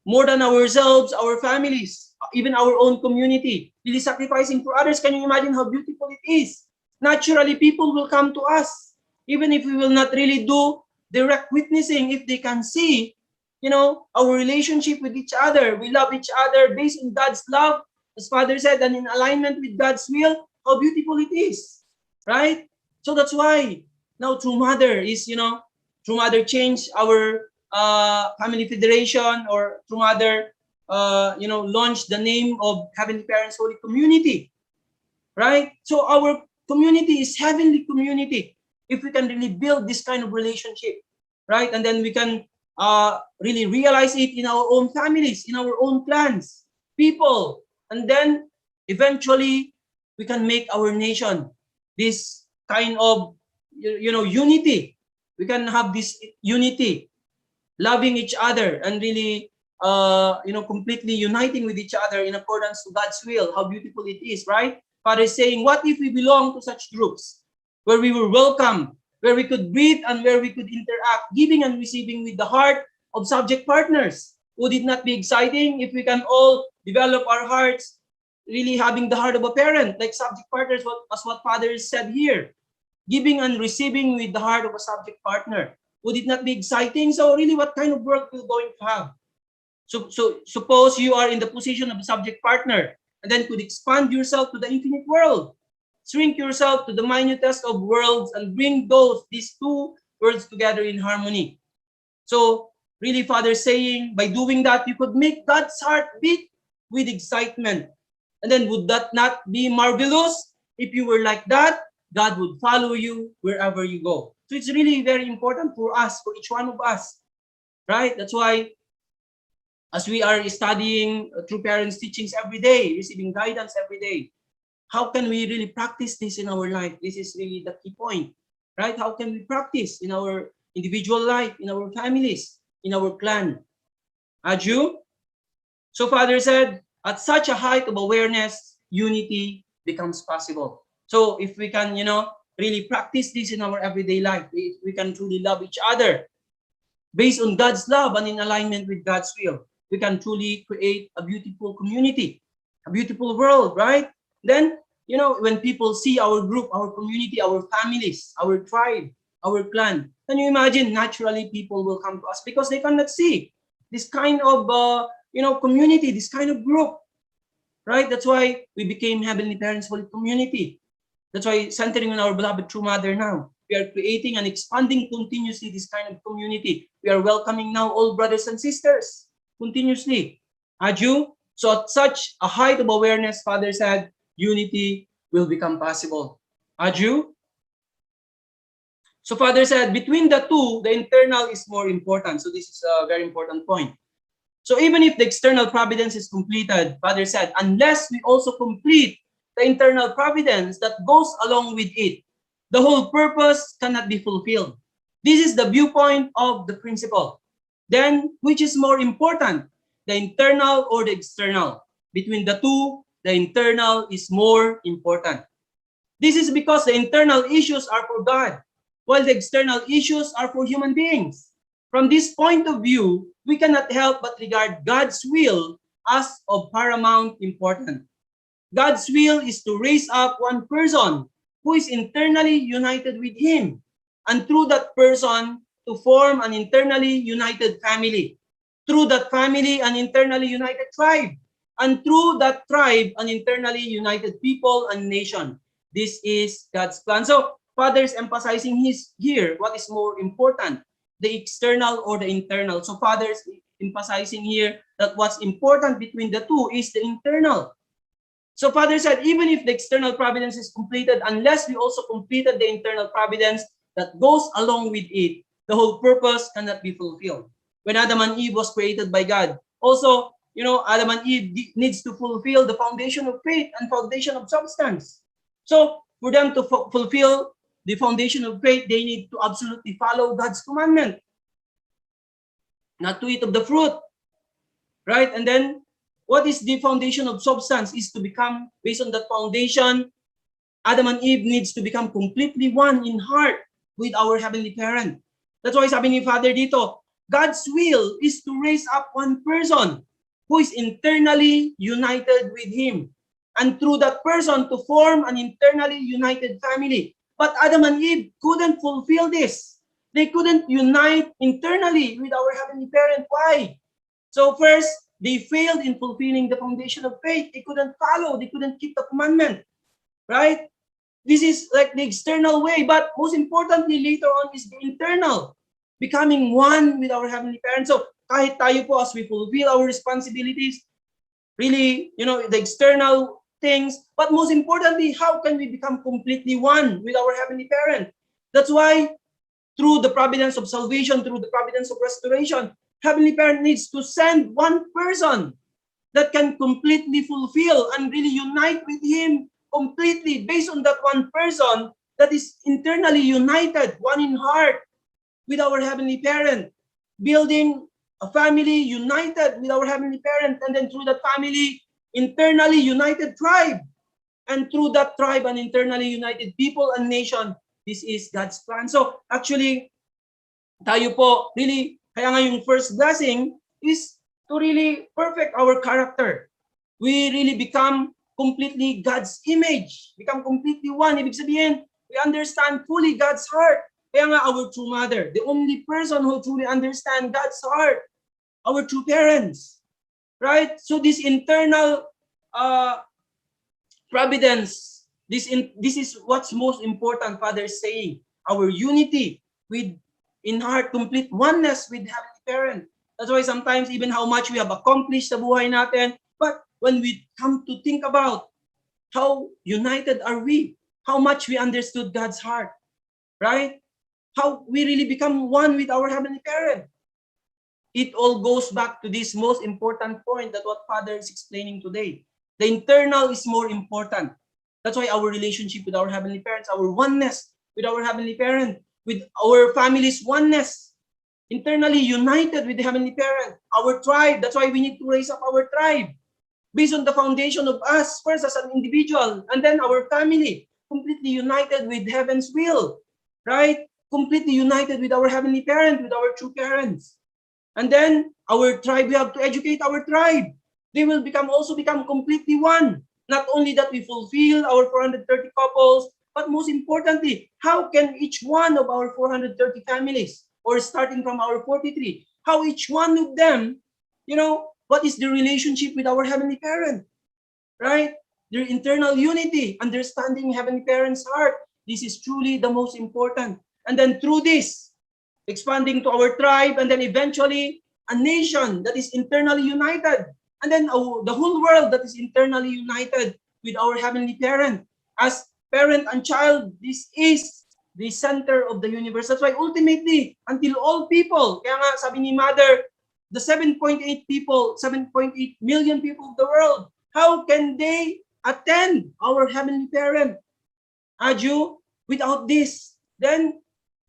more than ourselves, our families, even our own community, really sacrificing for others. Can you imagine how beautiful it is? Naturally, people will come to us, even if we will not really do direct witnessing, if they can see, our relationship with each other. We love each other based on God's love, as Father said, and in alignment with God's will, how beautiful it is, right? So that's why now True Mother is, True Mother changed our Family Federation, or True Mother, launched the name of Heavenly Parents Holy Community, right? So our community is heavenly community if we can really build this kind of relationship, right? And then we can really realize it in our own families, in our own clans, people, and then eventually we can make our nation this kind of unity. We can have this unity, loving each other, and really completely uniting with each other in accordance to God's will. How beautiful it is, right? Father is saying, what if we belong to such groups where we were welcome, where we could breathe and where we could interact, giving and receiving with the heart of subject partners? Would it not be exciting if we can all develop our hearts, really having the heart of a parent, like subject partners, as what Father said here, giving and receiving with the heart of a subject partner? Would it not be exciting? So really, what kind of work we're going to have? So suppose you are in the position of a subject partner, and then could expand yourself to the infinite world. Shrink yourself to the minutest of worlds and bring these two worlds together in harmony. So really, Father saying, by doing that, you could make God's heart beat with excitement. And then would that not be marvelous? If you were like that, God would follow you wherever you go. So it's really very important for us, for each one of us, right? That's why as we are studying True Parents teachings every day, receiving guidance every day, how can we really practice this in our life? This is really the key point, right? How can we practice in our individual life, in our families, in our clan? Aju? So Father said, at such a height of awareness, unity becomes possible. So if we can, really practice this in our everyday life, if we can truly love each other based on God's love and in alignment with God's will, we can truly create a beautiful community, a beautiful world, right? Then, when people see our group, our community, our families, our tribe, our clan, can you imagine? Naturally, people will come to us because they cannot see this kind of, community, this kind of group, right? That's why we became Heavenly Parents Holy Community. That's why, centering on our beloved True Mother now, we are creating and expanding continuously this kind of community. We are welcoming now all brothers and sisters continuously. Aju? So at such a height of awareness, Father said, unity will become possible. Aju? So Father said, between the two, the internal is more important. So this is a very important point. So even if the external providence is completed, Father said, unless we also complete the internal providence that goes along with it, the whole purpose cannot be fulfilled. This is the viewpoint of the principle. Then, which is more important, the internal or the external? Between the two, the internal is more important. This is because the internal issues are for God, while the external issues are for human beings. From this point of view, we cannot help but regard God's will as of paramount importance. God's will is to raise up one person who is internally united with Him, and through that person to form an internally united family. Through that family, an internally united tribe. And through that tribe, an internally united people and nation. This is God's plan. So, Father is emphasizing here what is more important, the external or the internal. So, Father is emphasizing here that what's important between the two is the internal. So Father said, even if the external providence is completed, unless we also completed the internal providence that goes along with it, the whole purpose cannot be fulfilled. When Adam and Eve was created by God, also, Adam and Eve needs to fulfill the foundation of faith and foundation of substance. So for them to fulfill the foundation of faith, they need to absolutely follow God's commandment, not to eat of the fruit, right? And then, what is the foundation of substance is to become, based on that foundation, Adam and Eve needs to become completely one in heart with our Heavenly Parent. That's why sabi ni Father dito, God's will is to raise up one person who is internally united with Him. And through that person to form an internally united family. But Adam and Eve couldn't fulfill this. They couldn't unite internally with our Heavenly Parent. Why? So first, they failed in fulfilling the foundation of faith. They couldn't follow. They couldn't keep the commandment. Right? This is like the external way. But most importantly, later on is the internal. Becoming one with our Heavenly Parent. So kahit tayo po as we fulfill our responsibilities, really, the external things. But most importantly, how can we become completely one with our Heavenly Parent? That's why through the providence of salvation, through the providence of restoration, Heavenly Parent needs to send one person that can completely fulfill and really unite with Him completely based on that one person that is internally united, one in heart with our Heavenly Parent, building a family united with our Heavenly Parent, and then through that family, internally united tribe, and through that tribe, an internally united people and nation. This is God's plan. So actually, tayo po really, kaya nga yung first blessing is to really perfect our character. We really become completely God's image, become completely one. Ibig sabihin, we understand fully God's heart. Kaya nga our true mother, the only person who truly understands God's heart, our true parents, right? So this internal providence, this is what's most important, Father is saying. Our unity with in heart, complete oneness with Heavenly Parent. That's why sometimes even how much we have accomplished sa buhay natin, but when we come to think about how united are we, how much we understood God's heart, right? How we really become one with our Heavenly Parent. It all goes back to this most important point that what Father is explaining today. The internal is more important. That's why our relationship with our Heavenly Parents, our oneness with our Heavenly Parent, with our family's oneness, internally united with the Heavenly Parent, our tribe. That's why we need to raise up our tribe based on the foundation of us first as an individual, and then our family, completely united with heaven's will, right? Completely united with our Heavenly Parent, with our true parents. And then our tribe, we have to educate our tribe. They will also become completely one. Not only that we fulfill our 430 couples, but most importantly, how can each one of our 430 families, or starting from our 43, how each one of them, what is the relationship with our Heavenly Parent, right? Their internal unity, understanding Heavenly Parent's heart. This is truly the most important. And then through this, expanding to our tribe, and then eventually a nation that is internally united. And then the whole world that is internally united with our Heavenly Parent. As parent and child, this is the center of the universe. That's why ultimately, until all people, kaya nga sabi ni Mother, the 7.8 million people of the world, how can they attend our Heavenly Parent? Aju, Without this, then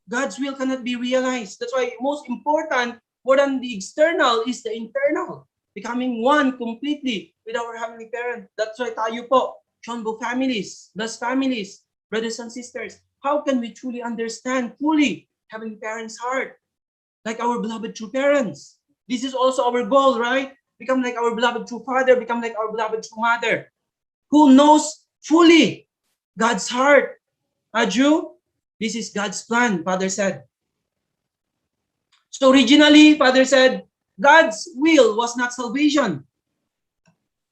God's will cannot be realized. That's why most important, more than the external, is the internal. Becoming one completely with our Heavenly Parent. That's why tayo po, Chonbo families, blessed families, brothers and sisters, how can we truly understand fully Heavenly Parent's heart? Like our beloved true parents. This is also our goal, right? Become like our beloved true father, become like our beloved true mother, who knows fully God's heart. Aju, this is God's plan, Father said. So originally, Father said, God's will was not salvation.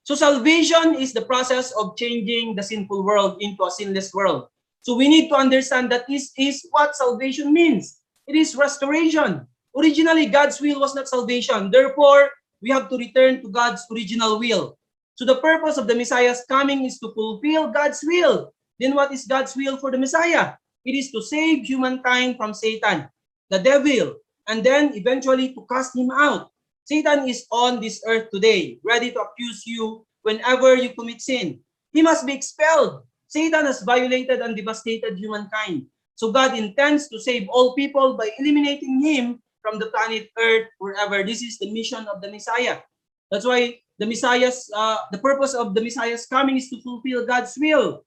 So salvation is the process of changing the sinful world into a sinless world. So we need to understand that this is what salvation means. It is restoration. Originally, God's will was not salvation. Therefore, we have to return to God's original will. So the purpose of the Messiah's coming is to fulfill God's will. Then what is God's will for the Messiah? It is to save humankind from Satan, the devil, and then eventually to cast him out. Satan is on this earth today, ready to accuse you whenever you commit sin. He must be expelled. Satan has violated and devastated humankind. So God intends to save all people by eliminating him from the planet Earth forever. This is the mission of the Messiah. That's why the purpose of the Messiah's coming is to fulfill God's will,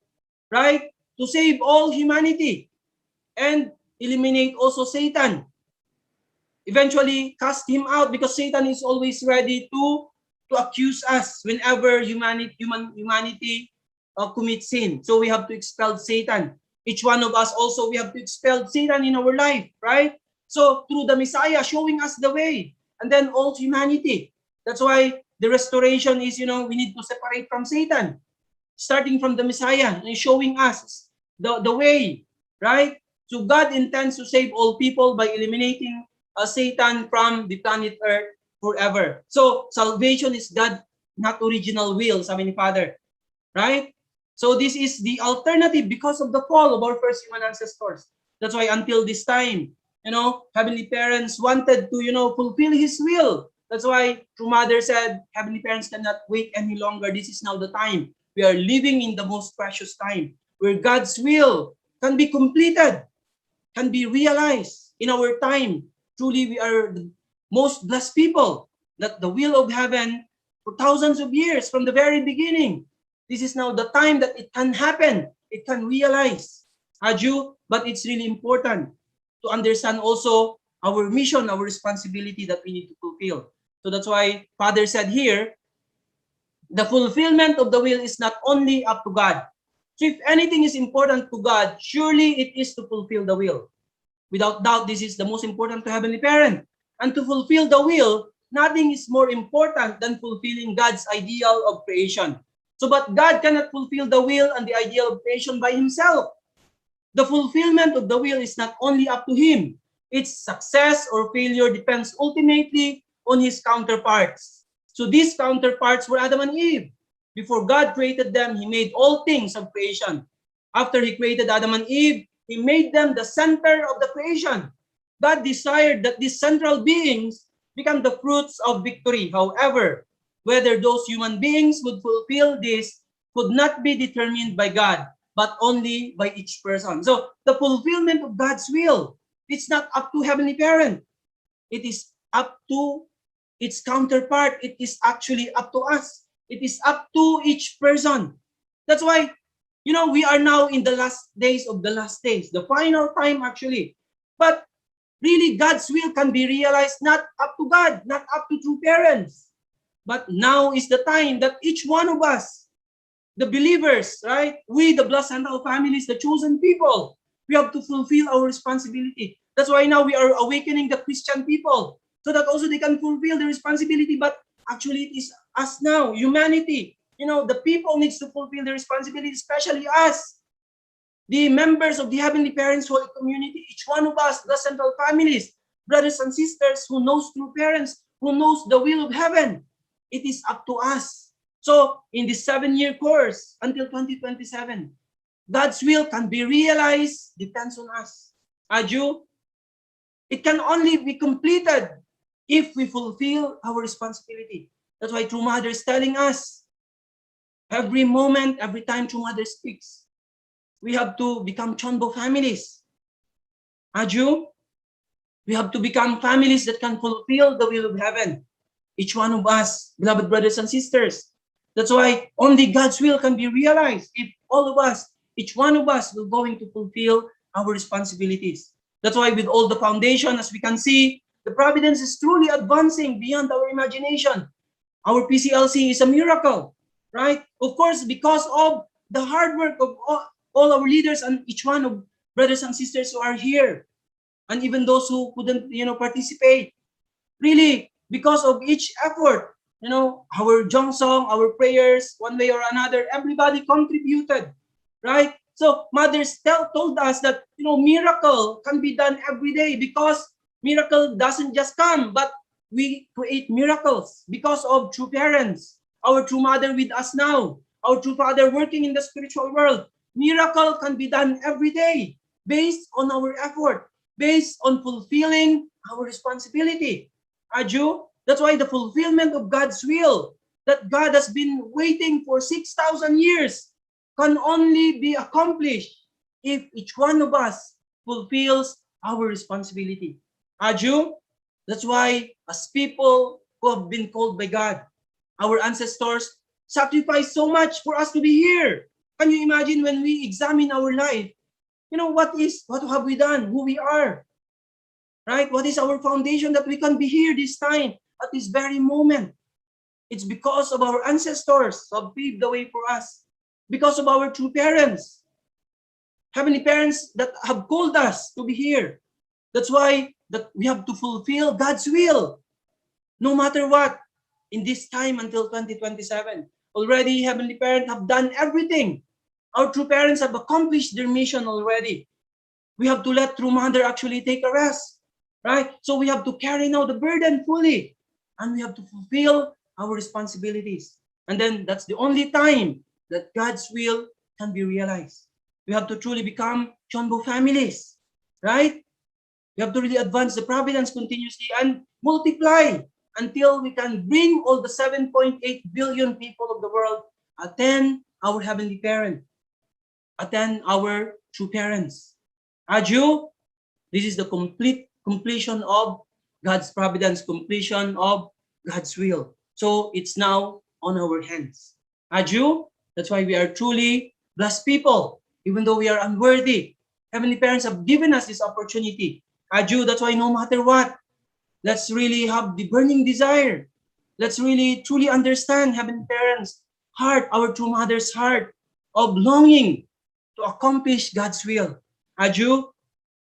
right? To save all humanity and eliminate also Satan. Eventually cast him out, because Satan is always ready to accuse us whenever humanity commits sin. So we have to expel Satan. Each one of us also, we have to expel Satan in our life, right? So through the Messiah showing us the way, and then all humanity. That's why the restoration is, we need to separate from Satan, starting from the Messiah and showing us the way, right? So God intends to save all people by eliminating Satan from the planet Earth forever. So salvation is God's not original will, sabi ni Father, right? So this is the alternative because of the fall of our first human ancestors. That's why until this time, Heavenly Parents wanted to, fulfill His will. That's why True Mother said, Heavenly Parents cannot wait any longer. This is now the time. We are living in the most precious time where God's will can be completed, can be realized in our time. Truly, we are the most blessed people, that the will of heaven for thousands of years from the very beginning. This is now the time that it can happen. It can realize. Aju, but it's really important to understand also our mission, our responsibility that we need to fulfill. So that's why Father said here, the fulfillment of the will is not only up to God. So if anything is important to God, surely it is to fulfill the will. Without doubt, this is the most important to Heavenly Parent. And to fulfill the will, nothing is more important than fulfilling God's ideal of creation. So, but God cannot fulfill the will and the ideal of creation by Himself. The fulfillment of the will is not only up to Him. Its success or failure depends ultimately on His counterparts. So these counterparts were Adam and Eve. Before God created them, He made all things of creation. After He created Adam and Eve, He made them the center of the creation. God desired that these central beings become the fruits of victory. However, whether those human beings would fulfill this could not be determined by God, but only by each person. So the fulfillment of God's will, it's not up to Heavenly Parent. It is up to its counterpart. It is actually up to us. It is up to each person. That's why, we are now in the last days of the last days, the final time actually. But really, God's will can be realized not up to God, not up to true parents. But now is the time that each one of us, the believers, right? We, the blessed central families, the chosen people, we have to fulfill our responsibility. That's why now we are awakening the Christian people so that also they can fulfill the responsibility. But actually, it is us now, humanity. The people needs to fulfill the responsibility, especially us, the members of the Heavenly Parents Holy Community, each one of us, the central families, brothers and sisters who knows true parents, who knows the will of heaven. It is up to us. So in this 7-year course until 2027, God's will can be realized, depends on us. Aju, it can only be completed if we fulfill our responsibility. That's why True Mother is telling us every moment, every time True Mother speaks, we have to become Chonbo families. Aju, we have to become families that can fulfill the will of heaven. Each one of us, beloved brothers and sisters. That's why only God's will can be realized if all of us, each one of us, will going to fulfill our responsibilities. That's why with all the foundation, as we can see, the providence is truly advancing beyond our imagination. Our PCLC is a miracle, right? Of course, because of the hard work of all our leaders and each one of brothers and sisters who are here, and even those who couldn't, participate. Really, because of each effort, our Jongsong, our prayers, one way or another, everybody contributed, right? So mothers told us that, miracle can be done every day because miracle doesn't just come, but we create miracles because of true parents, our true mother with us now, our true father working in the spiritual world. Miracle can be done every day based on our effort, based on fulfilling our responsibility. Aju, that's why the fulfillment of God's will that God has been waiting for 6,000 years can only be accomplished if each one of us fulfills our responsibility. Aju, that's why as people who have been called by God, our ancestors sacrificed so much for us to be here. Can you imagine when we examine our life? What have we done? Who we are, right? What is our foundation that we can be here this time at this very moment? It's because of our ancestors who have paved the way for us, because of our true parents, heavenly parents that have called us to be here. That's why that we have to fulfill God's will, no matter what, in this time until 2027. Already, heavenly parents have done everything. Our true parents have accomplished their mission already. We have to let true mother actually take a rest, right? So we have to carry now the burden fully, and we have to fulfill our responsibilities. And then that's the only time that God's will can be realized. We have to truly become Chonbo families, right? We have to really advance the providence continuously and multiply until we can bring all the 7.8 billion people of the world attend our heavenly parent, attend our true parents. Aju, this is the completion of God's providence, completion of God's will. So it's now on our hands. Aju, that's why we are truly blessed people, even though we are unworthy. Heavenly parents have given us this opportunity. Aju, that's why no matter what, let's really have the burning desire. Let's really truly understand Heavenly Parents' heart, our true mother's heart of longing to accomplish God's will. Aju,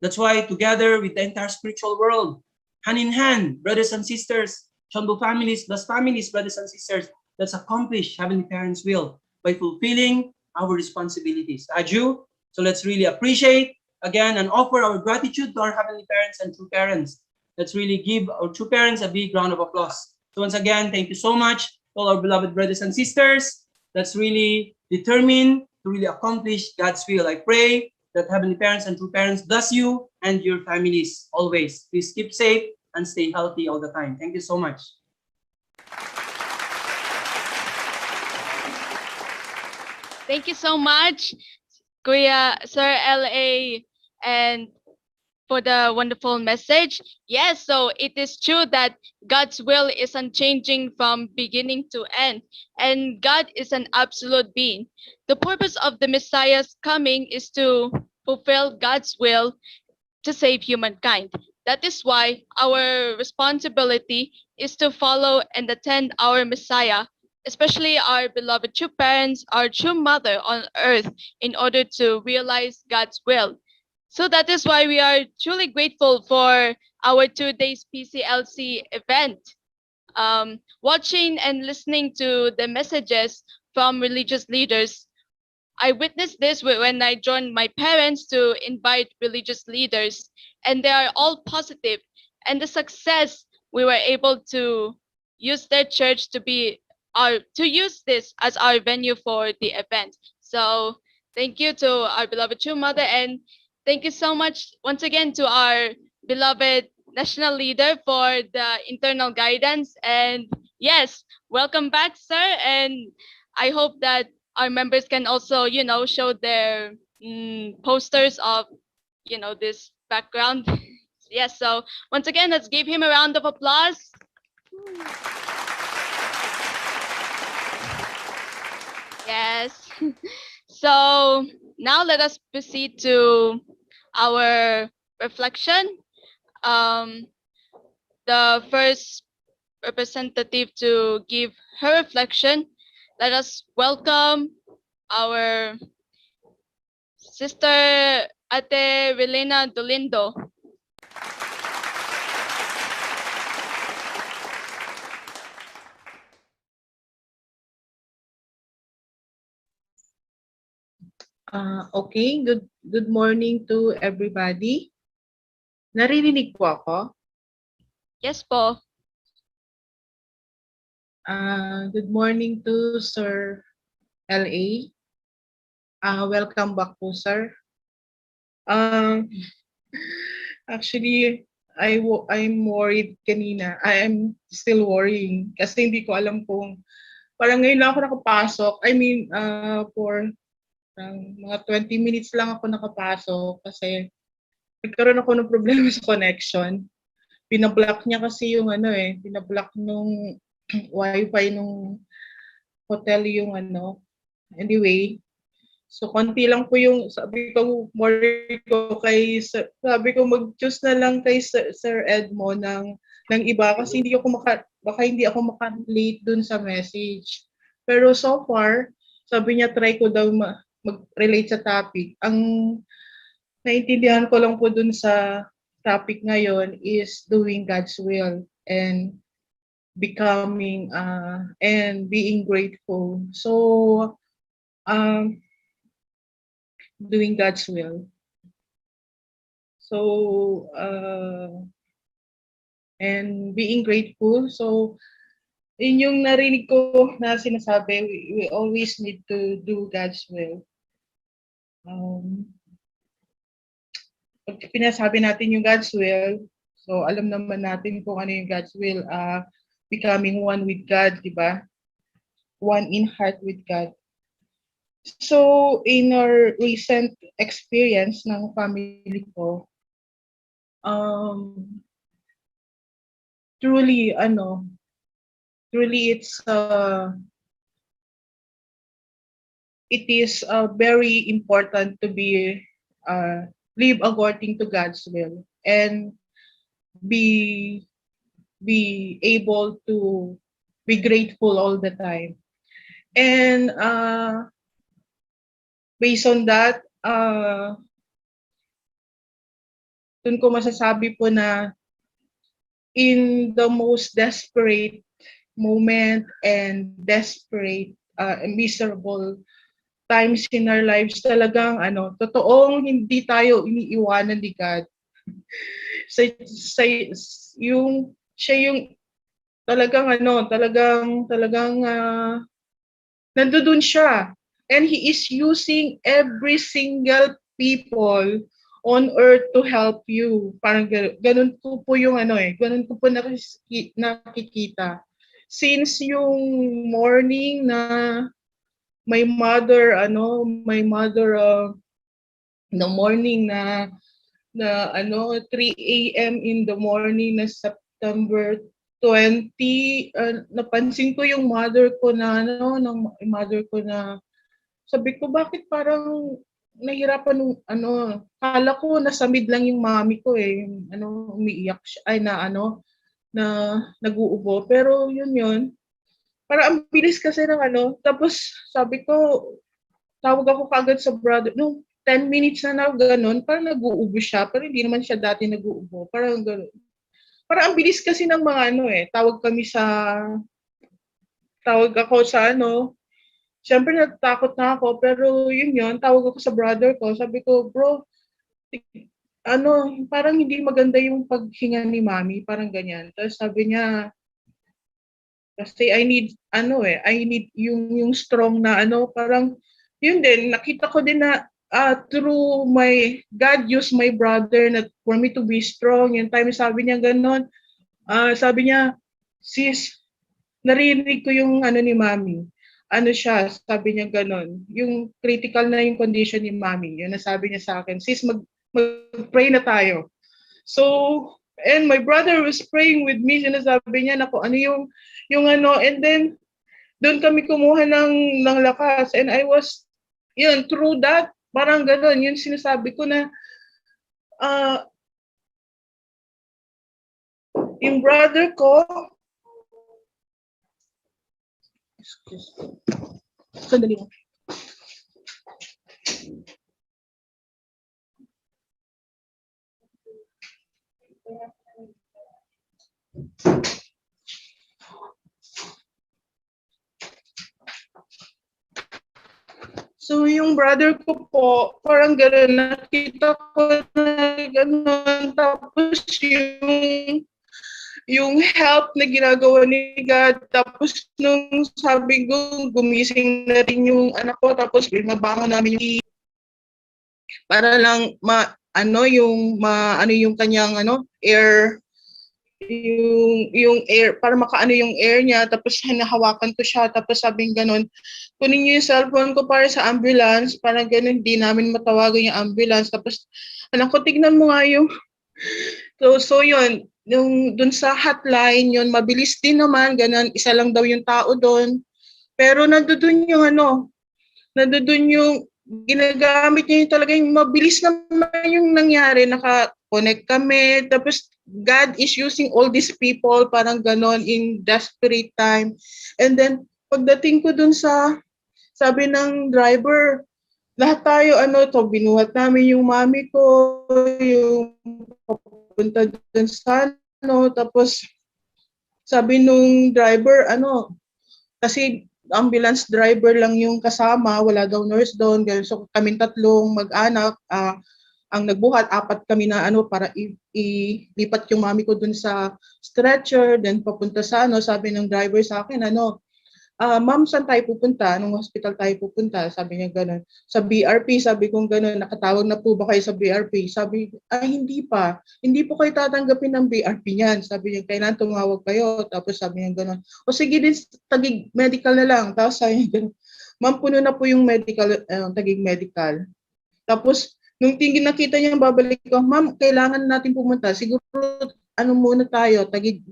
that's why together with the entire spiritual world, hand in hand, brothers and sisters, Chonbo families, plus families, brothers and sisters, let's accomplish Heavenly Parents' will by fulfilling our responsibilities. Aju, so let's really appreciate again and offer our gratitude to our Heavenly Parents and true parents. Let's really give our true parents a big round of applause. So once again, thank you so much to all our beloved brothers and sisters. Let's really determine to really accomplish God's will. I pray that Heavenly Parents and true parents bless you and your families always. Please keep safe and stay healthy all the time. Thank you so much. Thank you so much, Kuya Sir LA, and for the wonderful message. Yes, so it is true that God's will is unchanging from beginning to end, and God is an absolute being. The purpose of the Messiah's coming is to fulfill God's will to save humankind. That is why our responsibility is to follow and attend our Messiah, especially our beloved true parents, our true mother on earth, in order to realize God's will. So that is why we are truly grateful for our 2 days PCLC event. Watching and listening to the messages from religious leaders, I witnessed this when I joined my parents to invite religious leaders, and they are all positive. And the success we were able to use their church to use this as our venue for the event. So thank you to our beloved true mother, and thank you so much once again to our beloved national leader for the internal guidance. And yes, welcome back, sir. And I hope that our members can also, show their posters of, this background. Yes, so once again, let's give him a round of applause. Yes. So now let us proceed to our reflection. The first representative to give her reflection, let us welcome our sister Ate Relena Dolindo. Okay, good morning to everybody. Naririnig po ako? Yes po. Good morning to Sir LA. Welcome back po, sir. Actually, I'm worried kanina. I am still worrying kasi hindi ko alam kung parang ngayon lang ako nakapasok. I mean, for mga 20 minutes lang ako nakapasok kasi nagkaroon ako ng problema sa connection. Pinablock niya kasi yung pinablock nung wifi nung hotel yung Anyway, so konti lang po yung sabi ko mag-choose na lang kay Sir Edmo ng iba kasi baka hindi ako maka-relate dun sa message. Pero so far, sabi niya try ko daw mag-relate sa topic. Ang naintindihan ko lang po dun sa topic ngayon is doing God's will and becoming and being grateful. So doing God's will. So and being grateful. So yun yung narinig ko na sinasabi, we always need to do God's will. Pag pinasabi natin yung God's will, so alam naman natin kung ano yung God's will, becoming one with God, di ba? One in heart with God. So in our recent experience ng family ko, truly it is very important to be live according to God's will and be able to be grateful all the time. And based on that, dun ko masasabi po na in the most desperate moment and desperate miserable times in our lives, talagang totoong hindi tayo iniiwanan ni God. Siya yung talagang nandoon siya. And He is using every single people on earth to help you. Parang ganun ko po yung ganun ko po nakikita. Since yung morning na my mother the morning na 3 a.m. in the morning na September 20, napansin ko yung mother ko na sabi ko bakit parang nahirapan kala ko nasa mid lang yung mami ko umiiyak siya na nag-uubo, pero yun para ang bilis kasi ng tapos sabi ko tawag ako kagad sa brother 10 minutes na ganun, parang nag-uubo siya, pero hindi naman siya dati nag-uubo, parang ganun. Parang ang bilis kasi ng mga tawag ako sa siyempre natatakot na ako, pero yun, tawag ako sa brother ko, sabi ko, bro, parang hindi maganda yung paghinga ni mami, parang ganyan. Tapos sabi niya, kasi I need yung strong na parang yun din, nakita ko din na through my God used my brother for me to be strong. Yung time sabi niya ganon, sabi niya, sis, narinig ko yung ni mami. ano siya, sabi niya ganun, yung critical na yung condition ni Mami, yun nasabi niya sa akin, sis, mag-pray na tayo. So, and my brother was praying with me, sinasabi niya na kung ano yung ano, and then, doon kami kumuha ng lakas, and I was, yun, through that, parang ganun, yun sinasabi ko na, yung brother ko, sandali lang. So yung brother ko po, parang gano'n, nakita ko na gano'n, tapos yung help na ginagawa ni God, tapos nung sabi ko, gumising na rin yung anak ko, tapos binabangon namin yung para lang ano yung kanyang air, yung air, para makaano yung air niya, tapos hinahawakan ko siya, tapos sabing ganun, kunin niyo yung cellphone ko para sa ambulance, para ganun, hindi namin matawagan yung ambulance, tapos anak ko, tignan mo nga yung, so yun, yung dun sa hotline, yun, mabilis din naman, ganun, isa lang daw yung tao doon, pero nandoon yung ginagamit niya yung talaga yung mabilis naman yung nangyari, naka-connect kami, tapos God is using all these people, parang ganon, in desperate time. And then, pagdating ko dun sabi ng driver, lahat tayo, binuhat namin yung mami ko, yung papunta dun sa tapos, sabi nung driver, kasi ambulance driver lang yung kasama, wala daw nurse doon, so kaming tatlong mag-anak, ang nagbuhat, 4 kami na para ilipat yung mami ko dun sa stretcher, then papunta sa sabi ng driver sa akin, ma'am, saan tayo pupunta? Anong hospital tayo pupunta? Sabi niya gano'n. Sa BRP, sabi kong gano'n, nakatawag na po ba kayo sa BRP? Sabi, hindi pa. Hindi po kayo tatanggapin ng BRP niyan. Sabi niya, kailangan tumawag kayo. Tapos sabi niya gano'n, o sige din, tagig medical na lang. Tapos sabi niya gano'n, ma'am, puno na po yung medical, tagig medical. Tapos, nung tingin nakita niya babalik ko, ma'am, kailangan natin pumunta. Siguro, muna tayo, tagig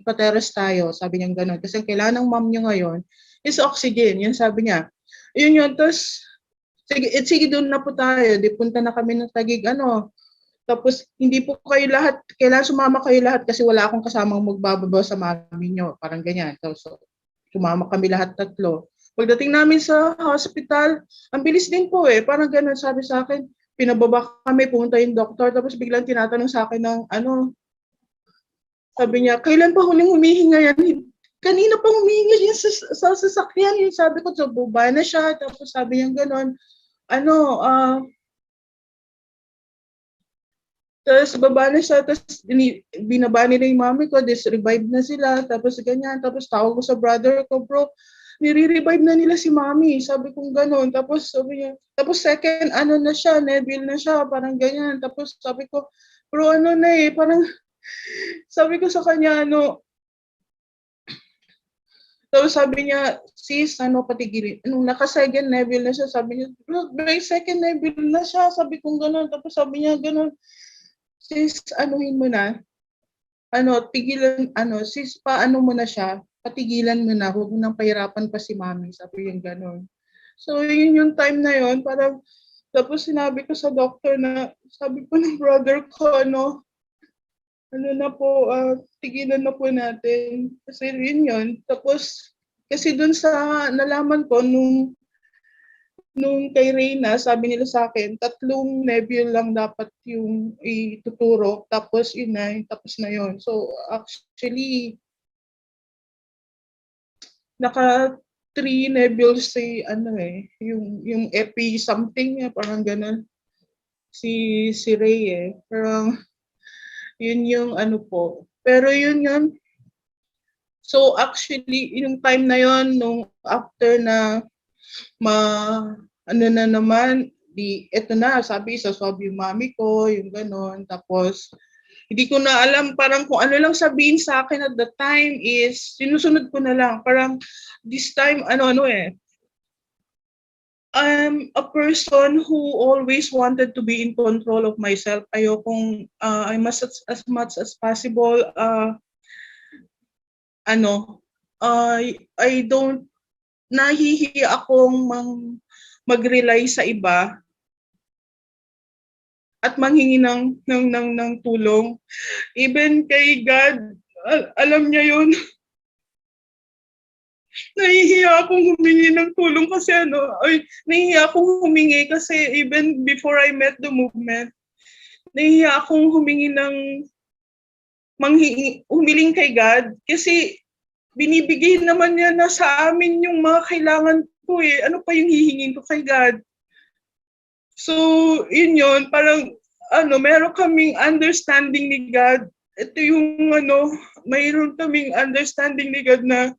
pateres tayo. Sabi niya gano'n. Kasi kailangan ng ma'am niya ngayon is oxygen. Yan sabi niya. Yun. Tapos, sige doon na po tayo. Di punta na kami ng tagig, Tapos, hindi po kayo lahat, kailangan sumama kayo lahat kasi wala akong kasamang magbababaw sa mami niyo. Parang ganyan. So, sumama kami lahat 3. Pagdating namin sa hospital, ang bilis din po Parang gano'n, sabi sa akin, pinababa kami, pumunta yung doktor, tapos biglang tinatanong sa akin ng sabi niya, kailan pa huling humihinga yan? Kanina pa humihinga yan sa sasakyan. Yung sabi ko, so baba na siya, tapos sabi niya gano'n, tapos baba na siya, tapos binaba nila yung mami ko, revive na sila, tapos ganyan, tapos tawag ko sa brother ko, bro, nire-revive na nila si mami, sabi kong gano'n, tapos sabi niya, tapos second, na siya, Neville na siya, parang ganyan, tapos sabi ko, bro, parang, sabi ko sa kanya, tapos sabi niya, sis, patigilin, nung naka-second Neville na siya, sabi niya, bro, may second Neville na siya, sabi kong gano'n, tapos sabi niya, gano'n, sis, anuhin mo na, tigilan, sis, paano mo na siya, patigilan mo na, huwag mo nang pahirapan pa si mami, sabi yung gano'n. So, yun yung time na yun, parang, tapos sinabi ko sa doctor na, sabi ko ng brother ko, na po, tigilan na po natin. Kasi yun. Tapos, kasi dun sa nalaman ko, nung kay Reyna, sabi nila sa akin, 3 nebule lang dapat yung ituturo, tapos tapos na yun. So, actually, naka 3 nebules yung epi something, parang ganun. Si Ray parang, yun yung po. Pero yun. So, actually, yung time na yun, nung after na na naman, eto na, sabi, swab yung mami ko, yung gano'n. Tapos, hindi ko na alam, parang kung ano lang sabihin sa akin at the time is, sinusunod ko na lang. Parang, this time, I'm a person who always wanted to be in control of myself. Ayokong I must as much as possible ano I don't nahihiya akong mag-rely sa iba at manghingi ng tulong. Even kay God, alam niya 'yun. Nahihiya akong humingi ng tulong kasi nahihiya akong humingi kasi even before I met the movement, nahihiya akong humingi humiling kay God kasi binibigay naman niya na sa amin yung mga kailangan ko eh. Ano pa yung hihingin ko kay God? So, yun, parang meron kaming understanding ni God. Ito yung mayroon kaming understanding ni God na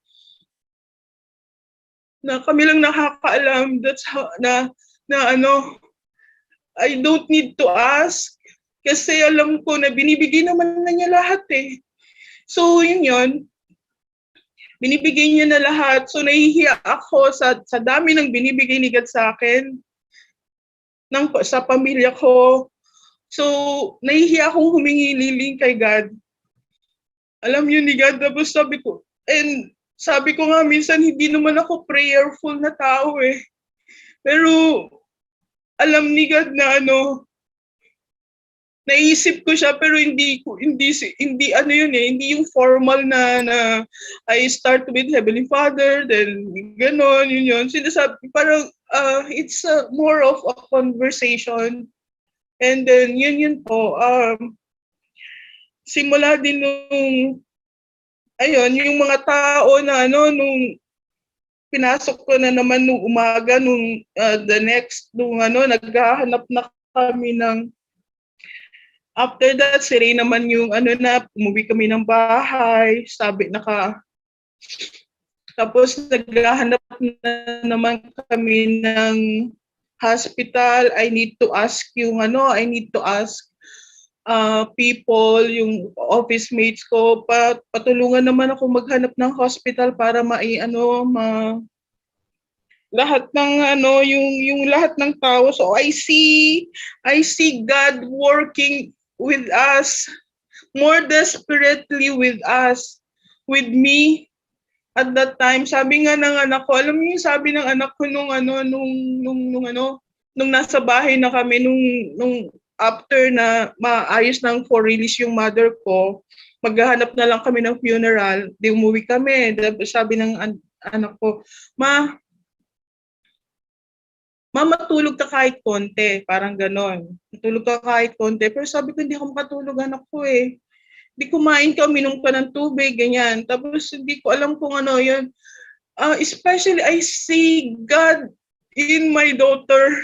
kami lang nakakaalam. That's how, na I don't need to ask kasi alam ko na binibigay naman na niya lahat eh. So yun, binibigay niya na lahat. So nahihiya ako sa dami ng binibigay ni God sa akin, sa pamilya ko. So nahihiya akong humingi liling kay God. Alam niyo ni God, tapos sabi ko nga minsan hindi naman ako prayerful na tao eh. Pero alam ni God na naisip ko siya pero hindi hindi yung formal na I start with Heavenly Father, then ganon, yun. Sinasabi parang it's more of a conversation. And then yun po, simula din yung mga tao na nung pinasok ko na naman nung umaga, the next, naghahanap na kami ng, after that, si Ray naman yung umuwi kami ng bahay, tapos naghahanap na naman kami ng hospital. I need to ask people, yung office mates ko, patulungan naman ako maghanap ng hospital para lahat ng yung lahat ng tao. So I see God working with us, more desperately with us, with me at that time. Sabi nga ng anak ko, alam niyo yung sabi ng anak ko nung nasa bahay na kami, nung after na maayos ng for release yung mother ko, maghahanap na lang kami ng funeral, di umuwi kami. Sabi ng anak ko, Ma, matulog ka kahit konti, parang ganon. Matulog ka kahit konti. Pero sabi ko, hindi ako makatulog, anak ko eh. Hindi kumain ka, minom ka ng tubig, ganyan. Tapos hindi ko alam kung yun. Especially, I see God in my daughter.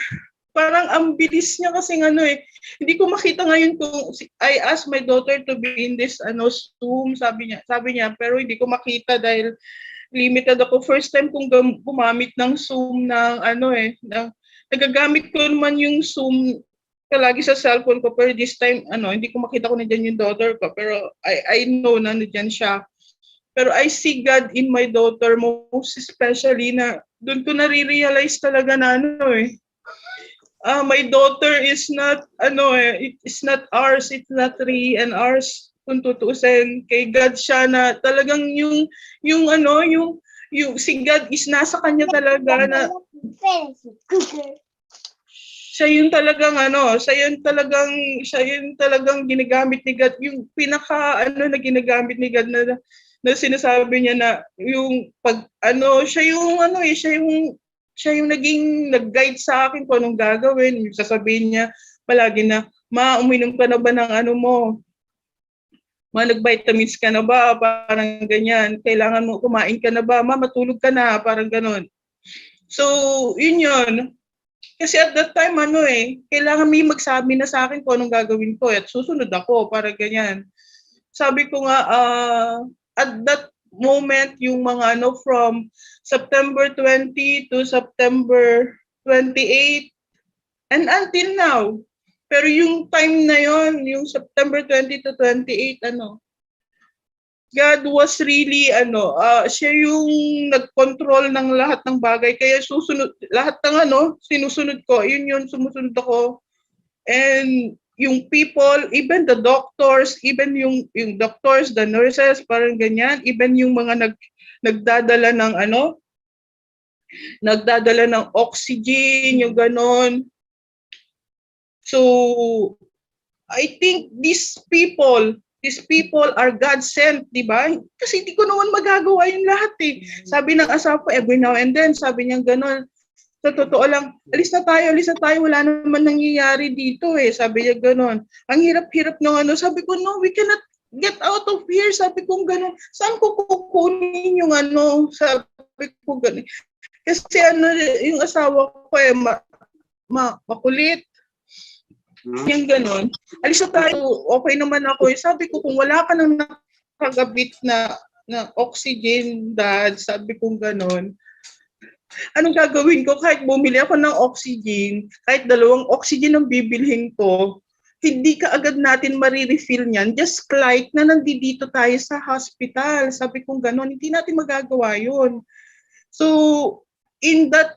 Parang ang bilis niya kasi hindi ko makita ngayon kung I asked my daughter to be in this Zoom, sabi niya, pero hindi ko makita dahil limited ako. First time kong gumamit ng Zoom nagagamit ko naman yung Zoom palagi sa cellphone ko, pero this time hindi ko makita ko nandiyan yung daughter ko, pero I know na nandiyan siya. Pero I see God in my daughter, most especially na doon ko nare-realize talaga na my daughter is not it's not ours, it's not Ri and ours. Kung tutuusin, kay God siya na talagang yung si God is nasa kanya talaga na siya yung talagang ginagamit ni God, yung pinaka na ginagamit ni God na sinasabi niya na yung siya yung naging nag-guide sa akin kung anong gagawin. Yung sasabihin niya palagi na, Ma, uminom ka na ba ng Ma, nag-vitamins ka na ba? Parang ganyan. Kailangan mo, kumain ka na ba? Ma, matulog ka na. Parang ganon. So, yun. Kasi at that time, kailangan may magsabi na sa akin kung anong gagawin ko. At susunod ako. Parang ganyan. Sabi ko nga, at that moment, yung mga from September 20 to September 28, and until now. Pero yung time na yon, yung September 20 to 28, God was really siya yung nag-control ng lahat ng bagay, kaya susunod lahat ng sinusunod ko, yun sumusunod ako. And yung people, even the doctors, even yung doctors, the nurses, parang ganyan, even yung mga nagdadala ng nagdadala ng oxygen, yung ganon. So I think these people are God sent, di ba? Kasi hindi ko naman magagawa yung lahat eh. Sabi ng asawa ko, every now and then, sabi niya gano'n, sa totoo lang, alis na tayo, wala naman nangyayari dito eh. Sabi niya gano'n. Ang hirap-hirap ng sabi ko, no, we cannot get out of here. Sabi ko gano'n, saan ko kukunin yung sabi ko gano'n. Kasi yung asawa ko eh, makulit. Yung gano'n. Alis na tayo, okay naman ako. Sabi ko, kung wala ka nang nakagabit na oxygen, Dad, sabi ko gano'n, anong gagawin ko? Kahit bumili ako ng oxygen, kahit 2 oxygen ang bibilhin ko, hindi ka agad natin marirefill niyan. Just like na nandito tayo sa hospital. Sabi ko gano'n, hindi natin magagawa yun. So, in that,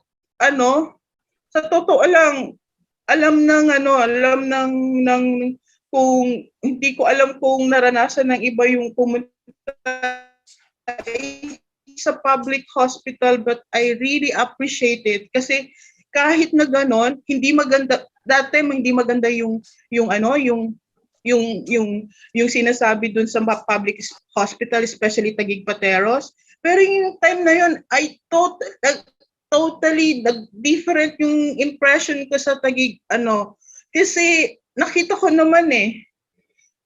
sa totoo lang, alam ng kung hindi ko alam kung naranasan ng iba yung pumunta sa public hospital, but I really appreciate it kasi kahit na ganon, hindi maganda dati, hindi maganda yung sinasabi dun sa public hospital, especially Taguig Pateros. Pero yung time na yun, totally different yung impression ko sa Taguig kasi nakita ko naman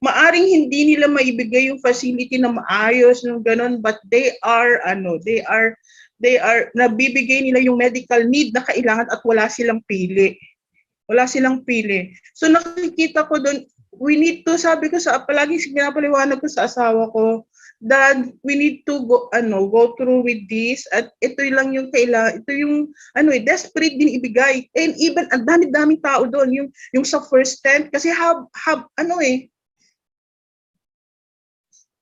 maaring hindi nila maibigay yung facility na maayos ng ganon, but they are nabibigay nila yung medical need na kailangan at wala silang pili. So nakikita ko doon, we need to, sabi ko palagi pinapaliwanag ko sa asawa ko, Dad, we need to go through with this, at ito lang yung kailangan, ito yung desperate din ibigay. And even ang dami-daming tao doon, yung sa first tent, kasi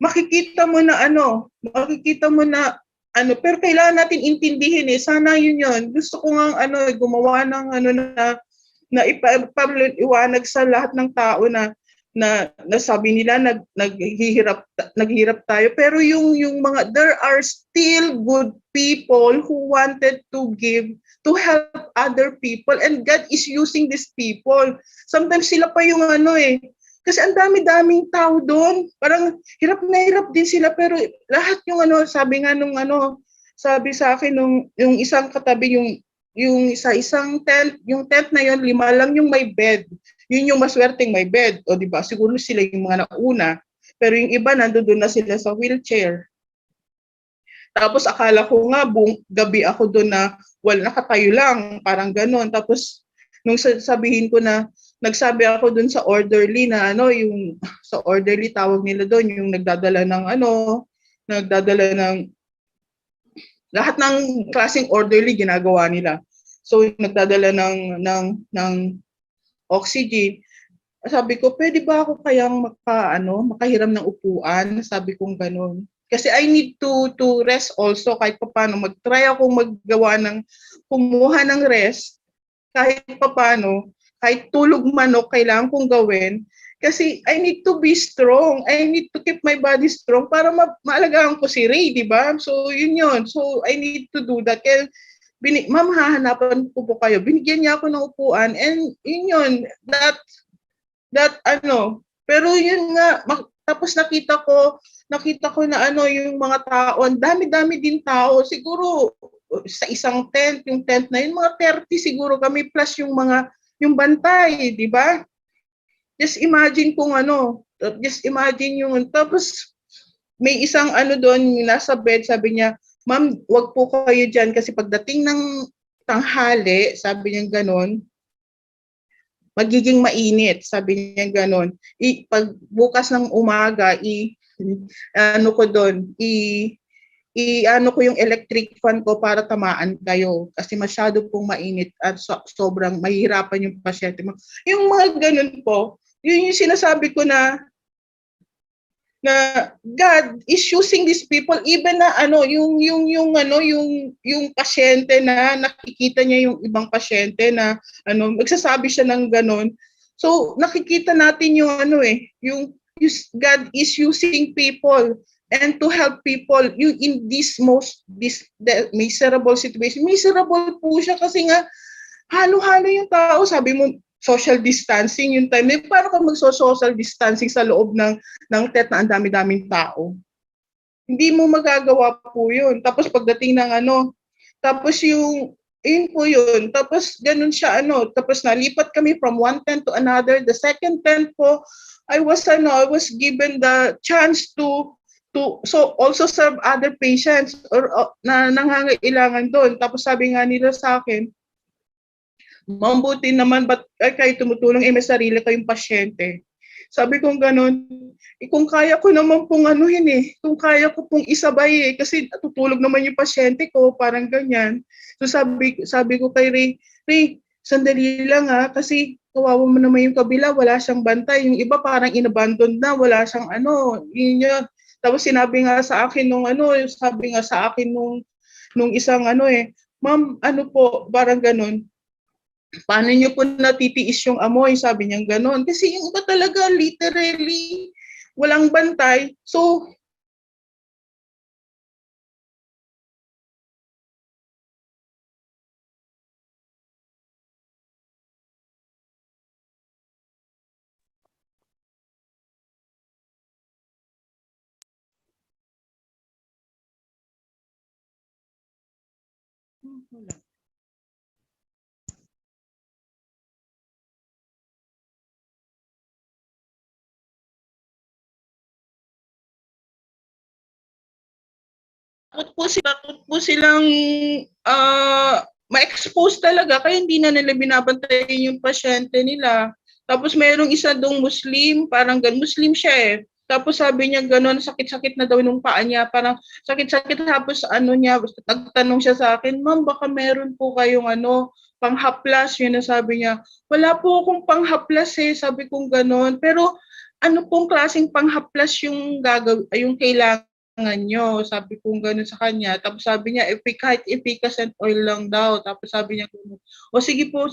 makikita mo na pero kailangan natin intindihin sana yun. Gusto ko nga gumawa ng na ipaliwanag sa lahat ng tao na sabi nila naghihirap tayo, pero yung mga, there are still good people who wanted to help other people, and God is using these people. Sometimes sila pa yung kasi ang dami-daming tao doon, parang hirap na hirap din sila, pero lahat yung sabi nga nung sabi sa akin nung yung isang katabi, yung isang tent, yung tent na yun, 5 lang yung may bed. Yun yung maswerteng may bed. O diba, siguro sila yung mga nauna. Pero yung iba, nandoon na sila sa wheelchair. Tapos akala ko nga, buong gabi ako doon na, nakatayo lang, parang ganon. Tapos, nung sabihin ko na, nagsabi ako doon sa orderly na yung sa orderly tawag nila doon, yung nagdadala ng lahat ng klaseng orderly ginagawa nila. So, nagdadala ng oxygen. Sabi ko, pwede ba ako kayang makahiram ng upuan? Sabi kong gano'n. Kasi I need to rest also, kahit paano. Mag-try akong kumuha ng rest, kahit paano, kahit tulog manok, kailangan kong gawin. Kasi I need to be strong. I need to keep my body strong para maalagaan ko si Ray, di ba? So, yun. So, I need to do that. Kaya, Ma'am, hahanapan ko po kayo. Binigyan niya ako ng upuan, and yun, that pero yun nga, tapos nakita ko na yung mga tao, ang dami-dami din tao, siguro sa isang tent, yung tent na yun, mga 30 siguro kami, plus yung bantay, di ba? Just imagine yung, tapos may isang doon, nasa bed, sabi niya, Ma'am, wag po kayo dyan kasi pagdating ng tanghali, sabi niya gano'n, magiging mainit, sabi niya gano'n. Pag bukas ng umaga, ko yung electric fan ko para tamaan kayo kasi masyado pong mainit at sobrang mahihirapan yung pasyente mo. Yung mga gano'n po, yun yung sinasabi ko na na God is using these people, even na yung pasyente na nakikita niya yung ibang pasyente na magsasabi siya ng ganon. So nakikita natin yung yung God is using people and to help people yung in this miserable situation. Miserable po siya kasi nga halo-halo yung tao. Sabi mo social distancing yung time. Paano ka mag-social distancing sa loob ng tent na ang dami-daming tao? Hindi mo magagawa po yun. Tapos pagdating ng tapos yun po yun. Tapos ganun siya tapos nalipat kami from one tent to another. The second tent po, I was given the chance to so also serve other patients or na nangangailangan doon. Tapos sabi nga nila sa akin, mabuti naman, ba't kayo tumutulong, may sarili kayong pasyente. Sabi kong ganun, kung kaya ko naman pong kung kaya ko pong isabay kasi tutulog naman yung pasyente ko, parang ganyan. So sabi ko kay Ray, sandali lang kasi kawawa mo naman yung kabila, wala siyang bantay. Yung iba parang inabandon na, wala siyang yun yun. Tapos sinabi nga sa akin nung nung isang ma'am, po, parang ganun. Paano niyo po natitiis yung amoy? Sabi niya gano'n. Kasi yung iba talaga literally walang bantay. So, takot po silang ma-expose talaga kaya hindi na nila binabantayan yung pasyente nila. Tapos mayroong isa dong Muslim, parang Muslim siya Tapos sabi niya gano'n, sakit-sakit na daw nung paa niya, parang sakit-sakit. Tapos nagtanong siya sa akin, ma'am, baka meron po kayong panghaplas, yun na sabi niya. Wala po akong panghaplas sabi kong gano'n. Pero ano pong klaseng panghaplas yung kailangan nyo? Sabi kong gano'n sa kanya. Tapos sabi niya, kahit efficacent oil lang daw. Tapos sabi niya, o sige po.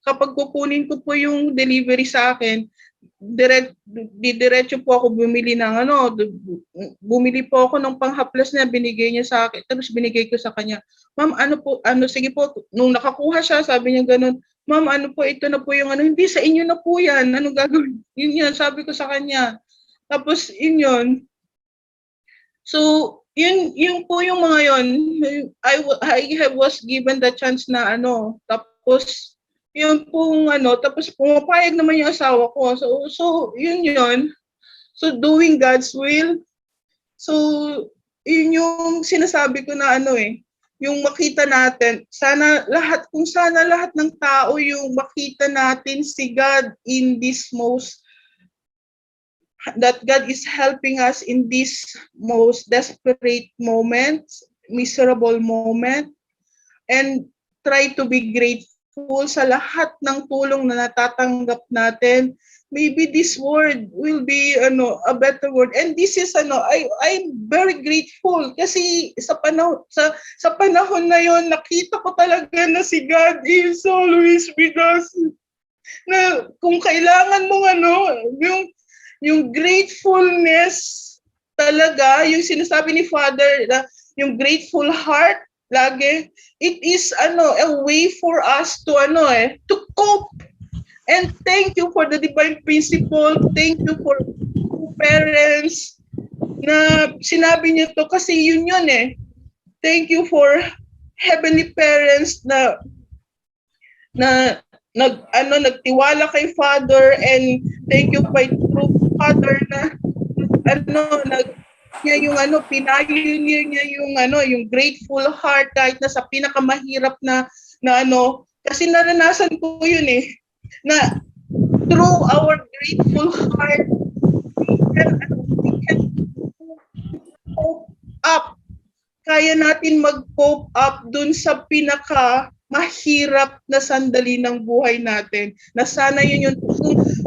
Kapag kukunin ko po yung delivery sa akin, diretso po ako bumili po ako ng panghaplas na binigay niya sa akin. Tapos binigay ko sa kanya. Ma'am, sige po. Nung nakakuha siya, sabi niya gano'n, ma'am, ito na po yung hindi sa inyo na po yan. Ano gagawin? Yun, sabi ko sa kanya. Tapos, yun. So, yun po yung mga yun. I was given the chance na tapos, yun pong tapos pumapayag naman yung asawa ko. So yun. So, doing God's will. So, yun yung sinasabi ko na yung makita natin, kung sana lahat ng tao yung makita natin si God in this that God is helping us in this most desperate moments, miserable moment, and try to be grateful sa lahat ng tulong na natatanggap natin. Maybe this word will be a better word. And this is I'm very grateful kasi sa panahon na yon nakita ko talaga na si God is always with us. Na kung kailangan mo yung gratefulness talaga, yung sinasabi ni Father na yung grateful heart lagi, it is a way for us to to cope. And thank you for the divine principle. Thank you for parents na sinabi niyo to kasi yun Thank you for heavenly parents na nagtiwala kay Father, and thank you by true Father na pioneer niya yung grateful heart kahit na sa pinakamahirap na kasi naranasan ko yun na through our grateful heart we can cope up. Kaya natin mag-cope up dun sa mahirap na sandali ng buhay natin. Na sana yun yung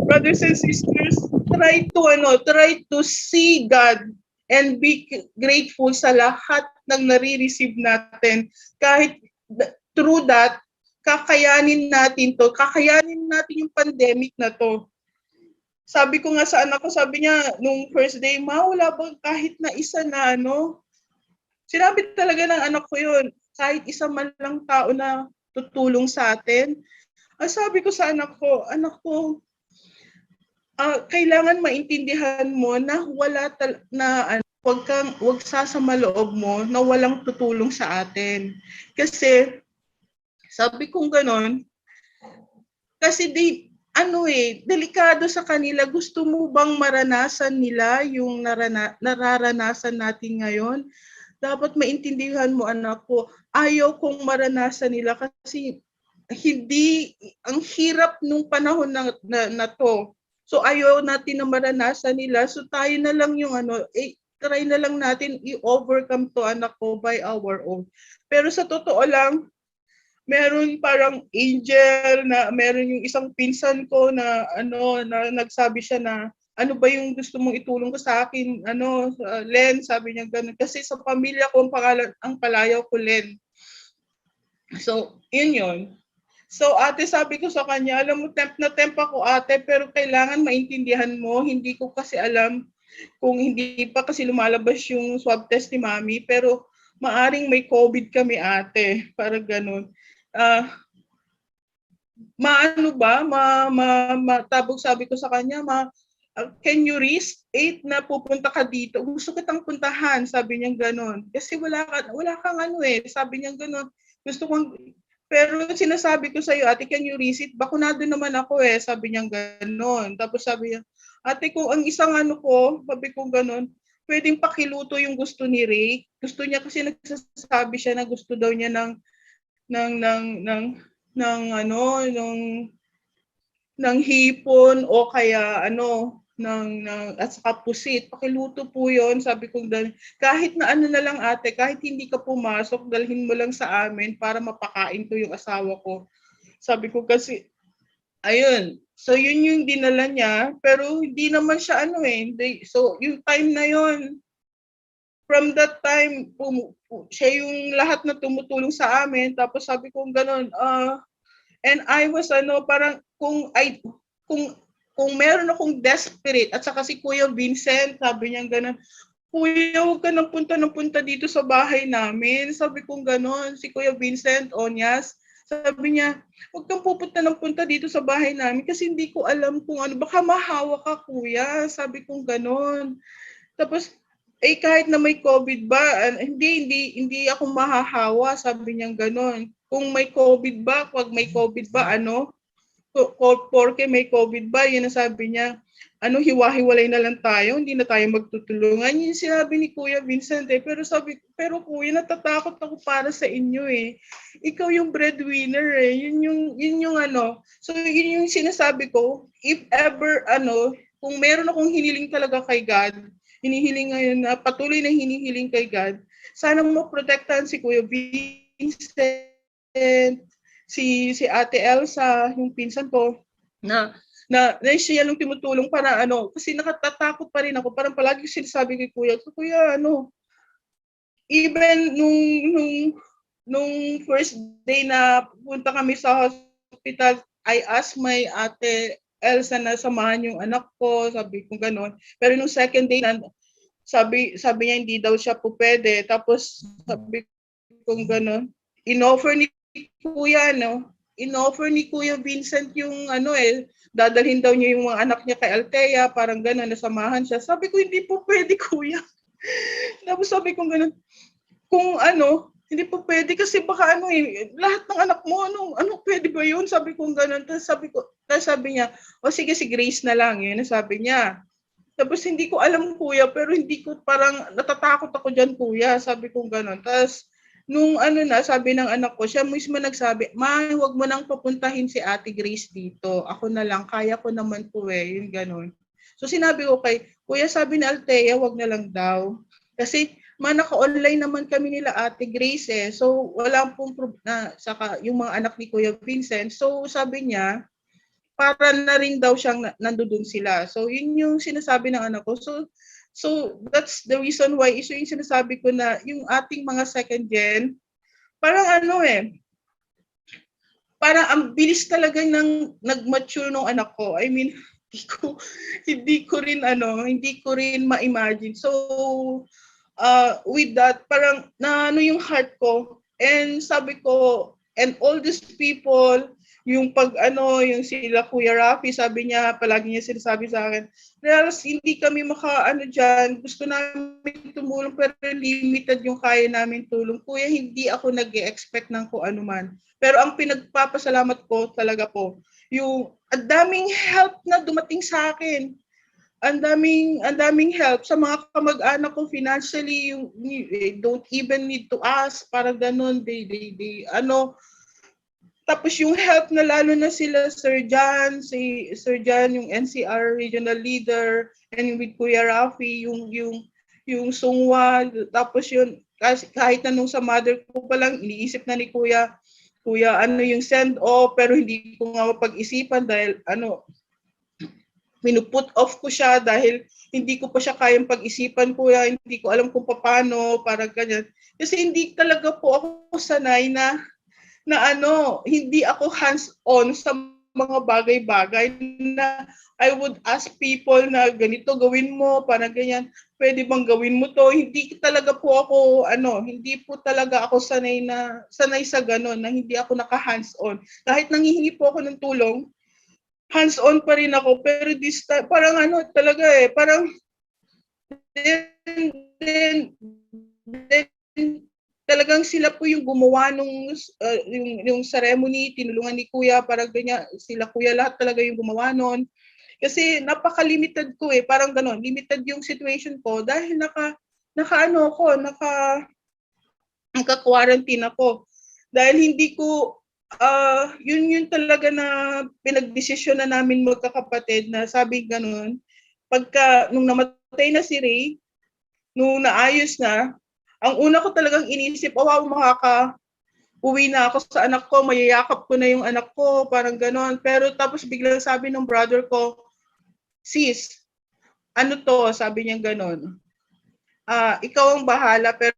brothers and sisters, try to see God and be grateful sa lahat ng nare-receive natin. Kahit through that, kakayanin natin yung pandemic na to. Sabi ko nga sa anak ko, sabi niya, nung first day, wala bang kahit na isa na sinabi talaga ng anak ko yun, kahit isa man lang tao na tutulong sa atin. Sabi ko sa anak ko, kailangan maintindihan mo na wag sasama loob mo na walang tutulong sa atin. Kasi sabi kong ganon, kasi delikado sa kanila. Gusto mo bang maranasan nila yung nararanasan natin ngayon? Dapat maintindihan mo, anak ko, ayaw kong maranasan nila kasi ang hirap nung panahon na to. So ayaw natin na maranasan nila. So tayo na lang yung try na lang natin i-overcome to, anak ko, by our own. Pero sa totoo lang, meron parang angel na meron yung isang pinsan ko na na nagsabi siya na ano ba yung gusto mong itulong ko sa akin, Len, sabi niya ganun. Kasi sa pamilya ko ang palayaw ko, Len. So, yun. So, ate, sabi ko sa kanya, alam mo, temp na temp ako, ate, pero kailangan maintindihan mo. Hindi ko kasi alam kung hindi pa kasi lumalabas yung swab test ni mami, pero maaring may COVID kami, ate. Para ganun. Tabog sabi ko sa kanya, can you risk 8 na pupunta ka dito? Gusto kitang puntahan, sabi niya gano'n. Kasi wala kang sabi niya gano'n. Pero sinasabi ko sa iyo, ate, can you risk it? Bakunado naman ako sabi niya gano'n. Tapos sabi niya, ate, kung ang isang sabi ko gano'n, pwedeng pakiluto yung gusto ni Ray. Gusto niya kasi nagsasabi siya na gusto daw niya ng hipon o kaya at saka pusit. Pakiluto po yon, sabi ko, kahit na na lang, ate, kahit hindi ka pumasok, dalhin mo lang sa amin para mapakain ko yung asawa ko. Sabi ko kasi, ayun. So yun yung dinala niya, pero hindi naman siya so yung time na yon, from that time, siya yung lahat na tumutulong sa amin. Tapos sabi ko gano'n, and I was parang kung meron akong desperate, at saka si Kuya Vincent, sabi niya gano'n, Kuya, huwag ka nang punta dito sa bahay namin. Sabi ko gano'n, si Kuya Vincent Onyas, sabi niya, huwag kang punta dito sa bahay namin kasi hindi ko alam kung baka mahawa ka, Kuya. Sabi ko gano'n. Tapos, kahit na may COVID ba, hindi ako mahahawa, sabi niya gano'n. Kung may COVID ba, pag may COVID ba, porke may COVID ba, yun ang sabi niya, hiwa-hiwalay na lang tayo, hindi na tayo magtutulungan. Yun sinabi ni Kuya Vincent pero Kuya, natatakot ako para sa inyo Ikaw yung breadwinner Yun yung So yun yung sinasabi ko, if ever kung meron akong hiniling talaga kay God, hinihiling ngayon na patuloy na hinihiling kay God, sana mo protektahan si Kuya Vincent, si Ate Elsa, yung pinsan ko, na siya yung tumutulong para kasi nakatatakot pa rin ako. Parang palagi sinasabi kay Kuya, even nung first day na punta kami sa hospital, I asked my Ate Elsa na samahan yung anak ko, sabi ko gano'n. Pero nung second day, sabi niya hindi daw siya po pwede. Tapos sabi ko gano'n, inoffer ni Kuya Vincent yung dadalhin daw niya yung mga anak niya kay Althea, parang gano'n, nasamahan siya. Sabi ko, hindi po pwede, Kuya. Tapos sabi ko gano'n, kung hindi po pwede kasi baka lahat ng anak mo, pwede ba yun? Sabi ko gano'n. Tapos sabi niya, sige, si Grace na lang, yun sabi niya. Tapos hindi ko alam, Kuya, pero hindi ko, parang natatakot ako dyan, Kuya, sabi ko gano'n. Tapos nung sabi ng anak ko, siya mismo nagsabi, huwag mo nang papuntahin si Ate Grace dito. Ako na lang, kaya ko naman po yung gano'n. So sinabi ko kay Kuya, sabi ni Althea, wag na lang daw. Kasi naka-online naman kami nila Ate Grace So wala pong saka yung mga anak ni Kuya Vincent. So sabi niya, para na rin daw siyang nandoon sila. So yun yung sinasabi ng anak ko. So that's the reason why iso yung sinasabi ko na yung ating mga second gen, parang parang ang bilis talaga ng nag-mature nung anak ko. I mean, hindi ko rin ma-imagine. So with that, parang na yung heart ko, and sabi ko, and all these people, yung yung sila Kuya Rafi, sabi niya, palagi niya sinasabi sa akin, Reals, hindi kami dyan, gusto namin tumulong pero limited yung kaya namin tulong. Kuya, hindi ako nag-e-expect ng kung ano man. Pero ang pinagpapasalamat ko talaga po, yung ang daming help na dumating sa akin. Ang daming help sa mga kamag-anak ko financially, yung don't even need to ask, parang ganun, they tapos yung help na lalo na sila Sir John, si Sir John, yung NCR regional leader, and with Kuya Rafi, yung Sungwa, tapos yun, kahit na nung sa mother ko pa lang, iniisip na ni Kuya, yung send off, pero hindi ko nga mapag-isipan dahil minuput off ko siya dahil hindi ko pa siya kayang pag-isipan, Kuya, hindi ko alam kung paano, parang ganyan. Kasi hindi talaga po ako sanay na hindi ako hands-on sa mga bagay-bagay na I would ask people na ganito gawin mo, parang ganyan, pwede bang gawin mo to? Hindi talaga po ako, hindi po talaga ako sanay sa ganon, na hindi ako naka-hands-on. Kahit nanghihingi po ako ng tulong, hands-on pa rin ako, pero this time, parang talaga parang then talagang sila po yung gumawa nung yung ceremony, tinulungan ni Kuya, parang ganyan, sila Kuya lahat talaga yung gumawa nun. Kasi napaka-limited ko parang ganon, limited yung situation ko dahil naka-quarantine ako. Dahil hindi ko, yun talaga na pinagdesisyon na namin magkakapatid na sabi ganon, nung namatay na si Ray, nung naayos na, ang una ko talagang inisip, wow, uwi na ako sa anak ko, mayayakap ko na yung anak ko, parang ganon. Pero tapos biglang sabi ng brother ko, sis, sabi niya ganon. Ikaw ang bahala, pero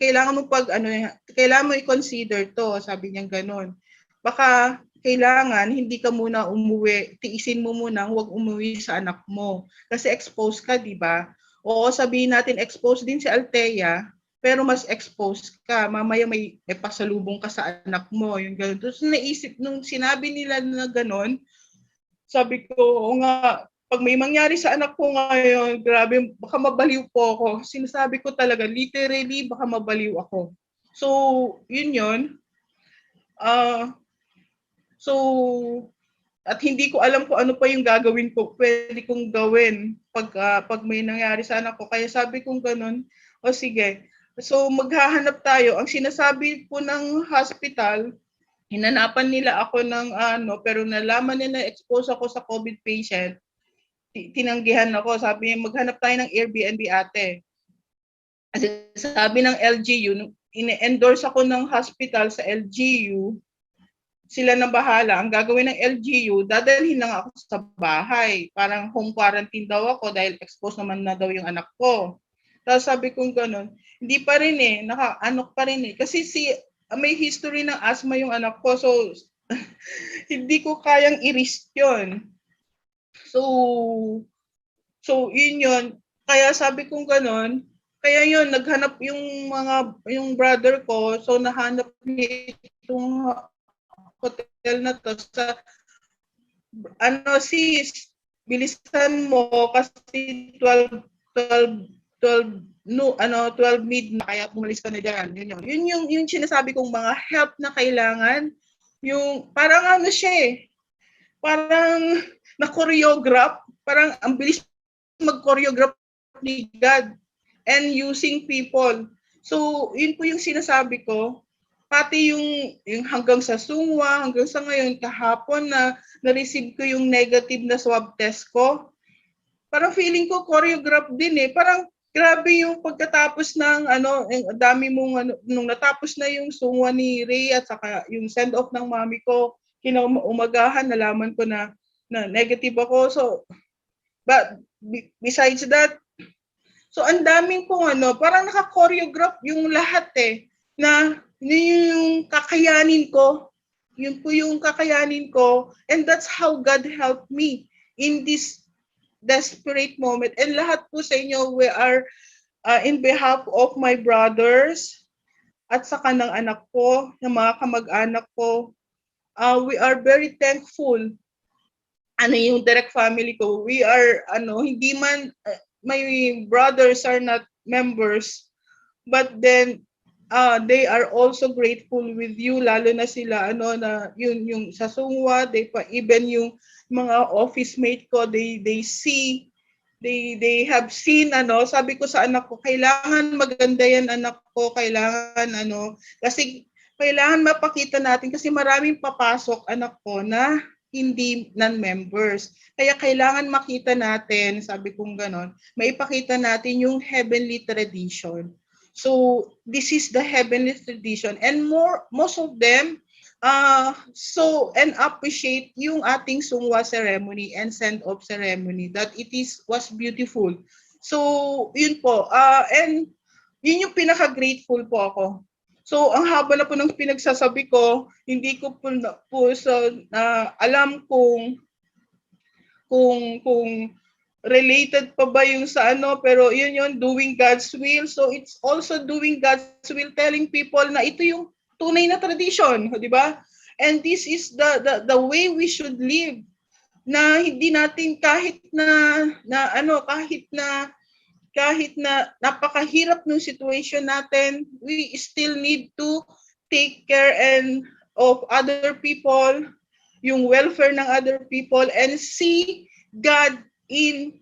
kailangan mo i-consider to, sabi niya ganon. Baka kailangan hindi ka muna umuwi, tiisin mo muna, huwag umuwi sa anak mo. Kasi exposed ka, di ba? Oo, sabihin natin exposed din si Althea, pero mas exposed ka. Mamaya may pasalubong ka sa anak mo, yung gano'n. Tapos naisip, nung sinabi nila na gano'n, sabi ko, o nga, pag may mangyari sa anak ko ngayon, grabe, baka mabaliw po ako. Sinasabi ko talaga, literally, baka mabaliw ako. So, yun. At hindi ko alam kung ano pa yung gagawin ko, pwede kong gawin pag may nangyari sa anak ko. Kaya sabi kong ganun, o sige. So maghahanap tayo. Ang sinasabi po ng hospital, hinanapan nila ako ng pero nalaman nila expose ako sa COVID patient, tinanggihan ako. Sabi niya, maghanap tayo ng Airbnb ate. Kasi sabi ng LGU, ine-endorse ako ng hospital sa LGU, sila na bahala. Ang gagawin ng LGU, dadalhin lang ako sa bahay. Parang home quarantine daw ako dahil exposed naman na daw yung anak ko. Tapos sabi kong ganun, hindi pa rin naka-anok pa rin Kasi may history ng asthma yung anak ko. So, hindi ko kayang i-risk yun. So yun. Kaya sabi kong ganun, kaya yun, naghanap yung brother ko. So, nahanap niya itong hotel na to sa sis, bilisan mo kasi 12 midnight kaya pumalis ka na diyan. Yun yung sinasabi kong mga help na kailangan, yung parang parang na-choreograph, parang ang bilis mag-choreograph ni God and using people. So, yun po yung sinasabi ko. Pati yung hanggang sa Sungwa, hanggang sa ngayon, kahapon na na-receive ko yung negative na swab test ko. Parang feeling ko choreograph din Parang grabe yung pagkatapos ng dami mong nung natapos na yung Sungwa ni Ray at saka yung send off ng mami ko, kinaumagahan, nalaman ko na negative ako. So, but besides that, so ang daming kong parang naka-choreograph yung lahat na yung kakayanin ko, yun po yung kakayanin ko, and that's how God helped me in this desperate moment. And lahat po sa inyo, we are in behalf of my brothers at saka ng anak ko, ng mga kamag-anak ko, we are very thankful. Yung direct family ko, we are hindi man my brothers are not members, but then they are also grateful with you, lalo na sila na yung sa Sungwa, even yung mga office mate ko, they see, they have seen sabi ko sa anak ko, kailangan maganda yan anak ko, kailangan kasi kailangan mapakita natin kasi maraming papasok anak ko na hindi non-members. Kaya kailangan makita natin, sabi kong ganon, maipakita natin yung heavenly tradition. So this is the heavenly tradition, and most of them so and appreciate yung ating sungwa ceremony and send-off ceremony, that was beautiful. So yun po, and yun yung pinaka-grateful po ako. So ang haba na po ng pinagsasabi ko, hindi ko po alam kung related pa ba yung sa pero yun doing God's will. So it's also doing God's will, telling people na ito yung tunay na tradition, di ba? And this is the way we should live, na hindi natin kahit na napakahirap ng situation natin, we still need to take care of other people, yung welfare ng other people, and see God in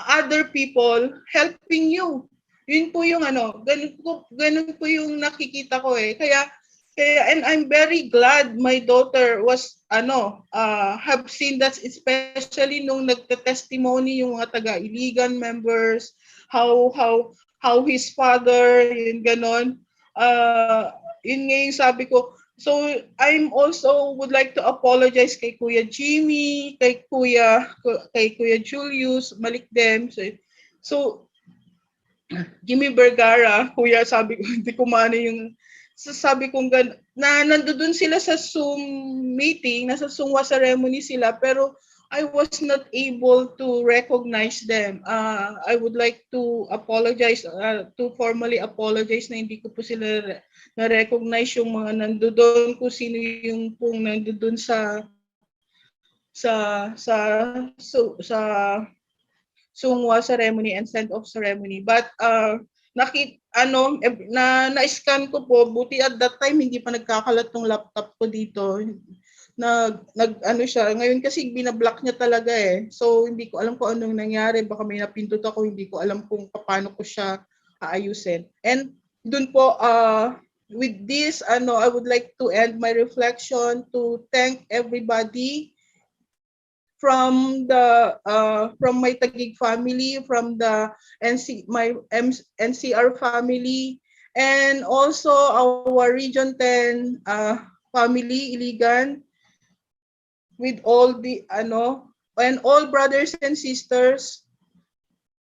other people helping you. Yun po yung ganun po yung nakikita ko Kaya and I'm very glad my daughter was have seen that, especially nung nagte-testimony yung mga taga-Iligan members, how his father, yun ganon. Yun nga yung sabi ko. So I'm also would like to apologize kay Kuya Jimmy, kay Kuya Julius, Malikdem. So Jimmy Vergara, Kuya, sabi ko, hindi ko maano yung sabi kong na nandoon sila sa Zoom meeting, nasa Sungwa ceremony sila, pero I was not able to recognize them. I would like to apologize, to formally apologize na hindi ko po sila na-recognize yung mga nandoon, kung sino yung pong nandoon sa Sungwa ceremony and send-off ceremony. But na-scan ko po, buti at that time hindi pa nagkakalat ng laptop ko dito. Siya. Ngayon kasi binablock niya talaga So hindi ko alam kung anong nangyari, baka may napindot ako, hindi ko alam kung paano ko siya aayusin. And dun po with this I would like to end my reflection to thank everybody from my Taguig family, from the NCR family, and also our Region 10 family, Iligan, with all the and all brothers and sisters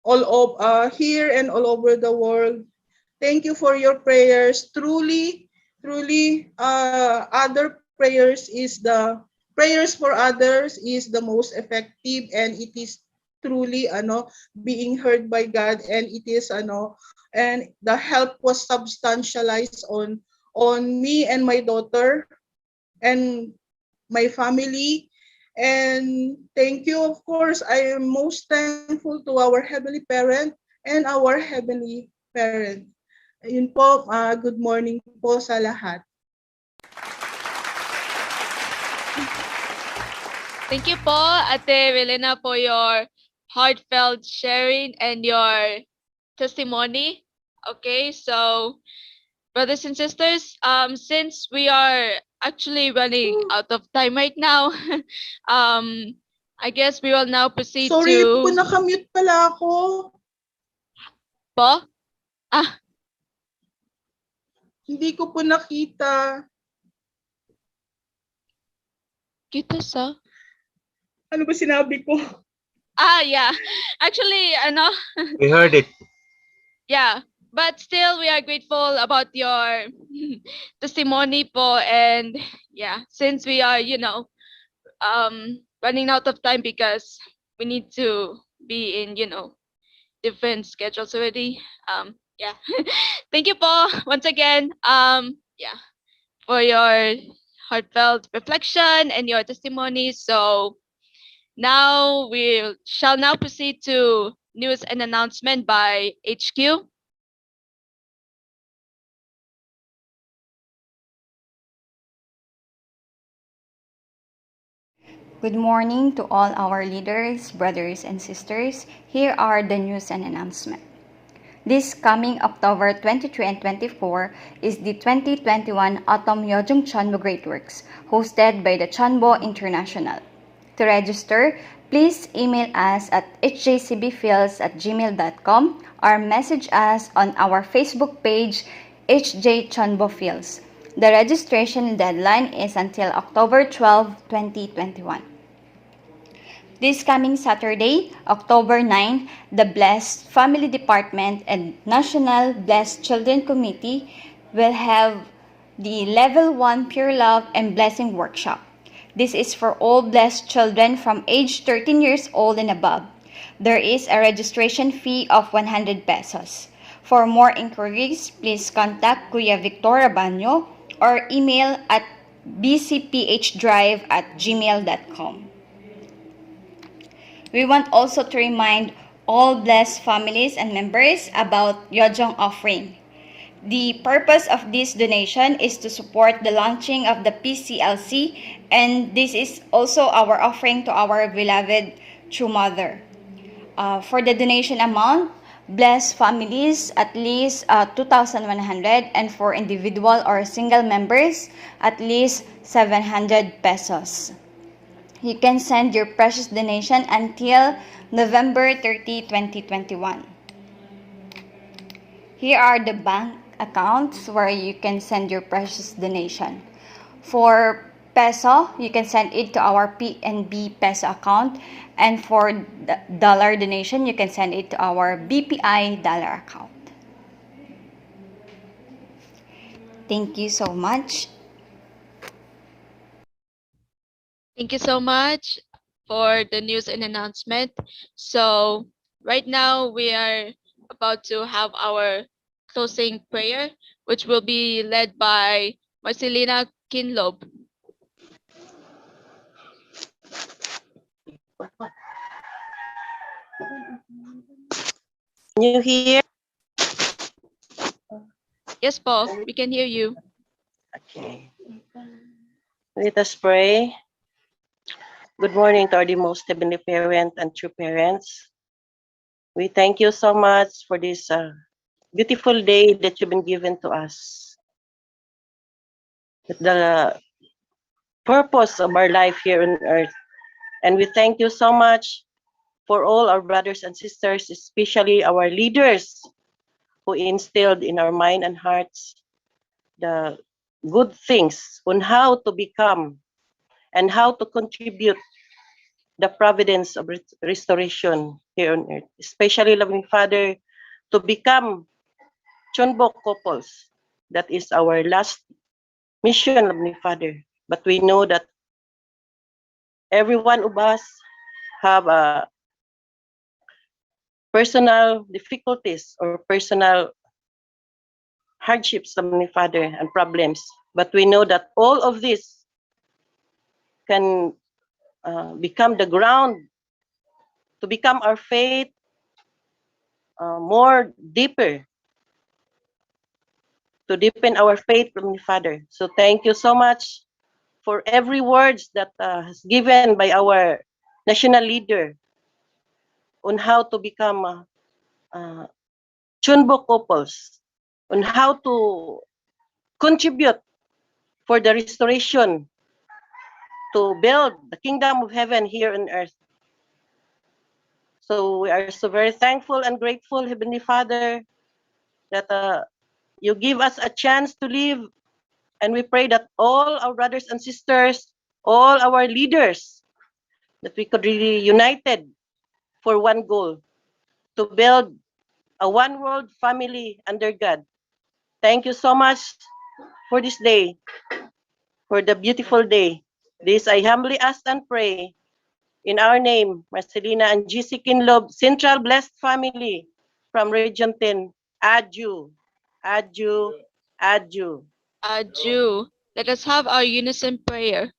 all here and all over the world. Thank you for your prayers. Truly, prayers for others is the most effective, and it is truly being heard by God, and it is and the help was substantialized on me and my daughter and my family. And thank you, of course, I am most thankful to our Heavenly Parent and our Heavenly Parent. Yun po, good morning po sa lahat. Thank you po, Ate Relena, for your heartfelt sharing and your testimony. Okay, so brothers and sisters, since we are actually running out of time right now, I guess we will now proceed Sorry to... po, nakamute pala ako. Po? Hindi ko po nakita. Kita sa? Ano ba sinabi ko? Yeah. Actually, We heard it. yeah. But still, we are grateful about your testimony po. And yeah, since we are, running out of time because we need to be in, different schedules already. Yeah. Thank you po once again. Yeah, for your heartfelt reflection and your testimony. So now we shall now proceed to news and announcement by HQ. Good morning to all our leaders, brothers, and sisters. Here are the news and announcement. This coming October 23 and 24 is the 2021 Autumn Yeojung Chonbo Great Works, hosted by the Chonbo International. To register, please email us at hjcbfields@gmail.com or message us on our Facebook page, HJ Chonbo Fields. The registration deadline is until October 12, 2021. This coming Saturday, October 9, the Blessed Family Department and National Blessed Children Committee will have the Level 1 Pure Love and Blessing Workshop. This is for all blessed children from age 13 years old and above. There is a registration fee of 100 pesos. For more inquiries, please contact Kuya Victor Rabanyo or email at bcphdrive@gmail.com. We want also to remind all blessed families and members about Yeojong offering. The purpose of this donation is to support the launching of the PCLC, and this is also our offering to our beloved True Mother. For the donation amount, blessed families at least 2,100, and for individual or single members at least 700 pesos. You can send your precious donation until November 30, 2021. Here are the bank accounts where you can send your precious donation. For peso, you can send it to our PNB peso account, and for dollar donation, you can send it to our BPI dollar account. Thank you so much. Thank you so much for the news and announcement. So right now we are about to have our closing prayer, which will be led by Marcelina Kinlob. Can you hear? Yes, po, we can hear you. Okay. Let us pray. Good morning to our most heavenly parent and true parents. We thank you so much for this beautiful day that you've been given to us. The purpose of our life here on earth. And we thank you so much for all our brothers and sisters, especially our leaders who instilled in our mind and hearts the good things on how to become and how to contribute the providence of restoration here on earth, especially, loving Father, to become Chonbok couples. That is our last mission, loving Father. But we know that every one of us have personal difficulties or personal hardships, loving Father, and problems. But we know that all of this can become the ground to become our faith more deeper, to deepen our faith from the Father. So thank you so much for every words that is given by our national leader on how to become Chunbo couples, on how to contribute for the restoration to build the kingdom of heaven here on earth. So we are so very thankful and grateful, Heavenly Father, that you give us a chance to live. And we pray that all our brothers and sisters all our leaders, that we could really united for one goal, to build a one world family under God. Thank you so much for this day, for the beautiful day. This I humbly ask and pray in our name, Marcelina and GC Kinlob, Central Blessed Family from Region 10. Adju, Adju, Adju. Jew. Let us have our unison prayer.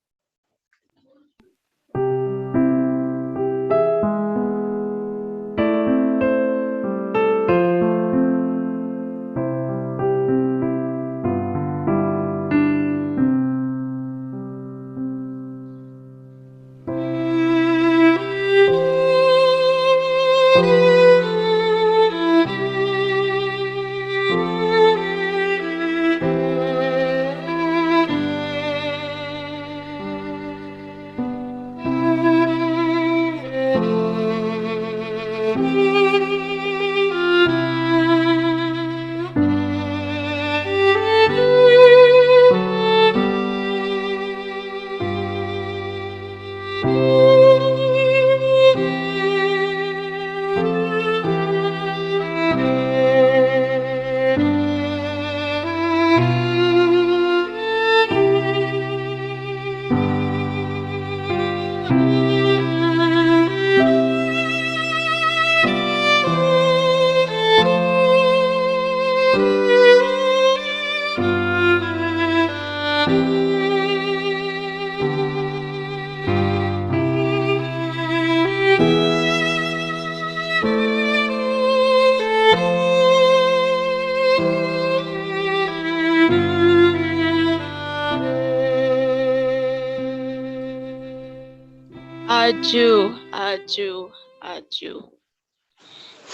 Jew, Jew, Jew.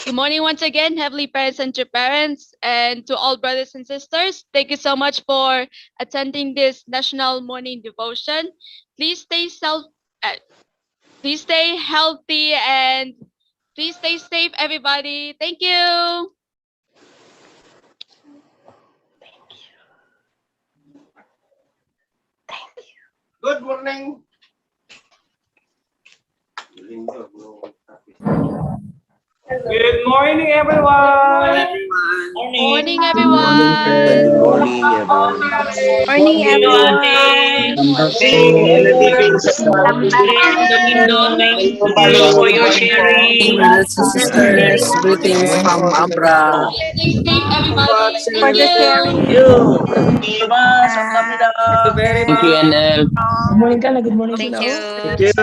Good morning once again, Heavenly Parents and True Parents, and to all brothers and sisters. Thank you so much for attending this National Morning Devotion. Please stay please stay healthy, and please stay safe, everybody. Thank you. Good morning. Good morning, everyone. Morning, Morning, everyone. sir. Morning, everyone. Morning, everyone. Morning, for Bob. your sharing. Brothers and sisters, greetings from Abra. Stay safe, everybody. For Thank the you. sharing. Thank you, NL. Good morning ka na, good morning Thank sila. you. Thank you.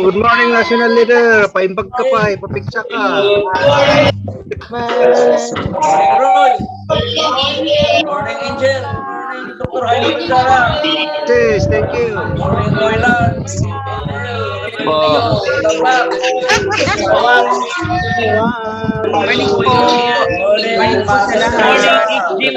Good morning, National Leader. Paimbag ka pa, ipapiksa ka. Bye. Morning, Roy. Morning, Angel. Morning, Dr. Jaime Vergara. Sis, thank you. Morning, Roy Lance. Rio. Po. Welcome back. Max. Morning po. Morning, Morning po sa Pastor lahat. Sara.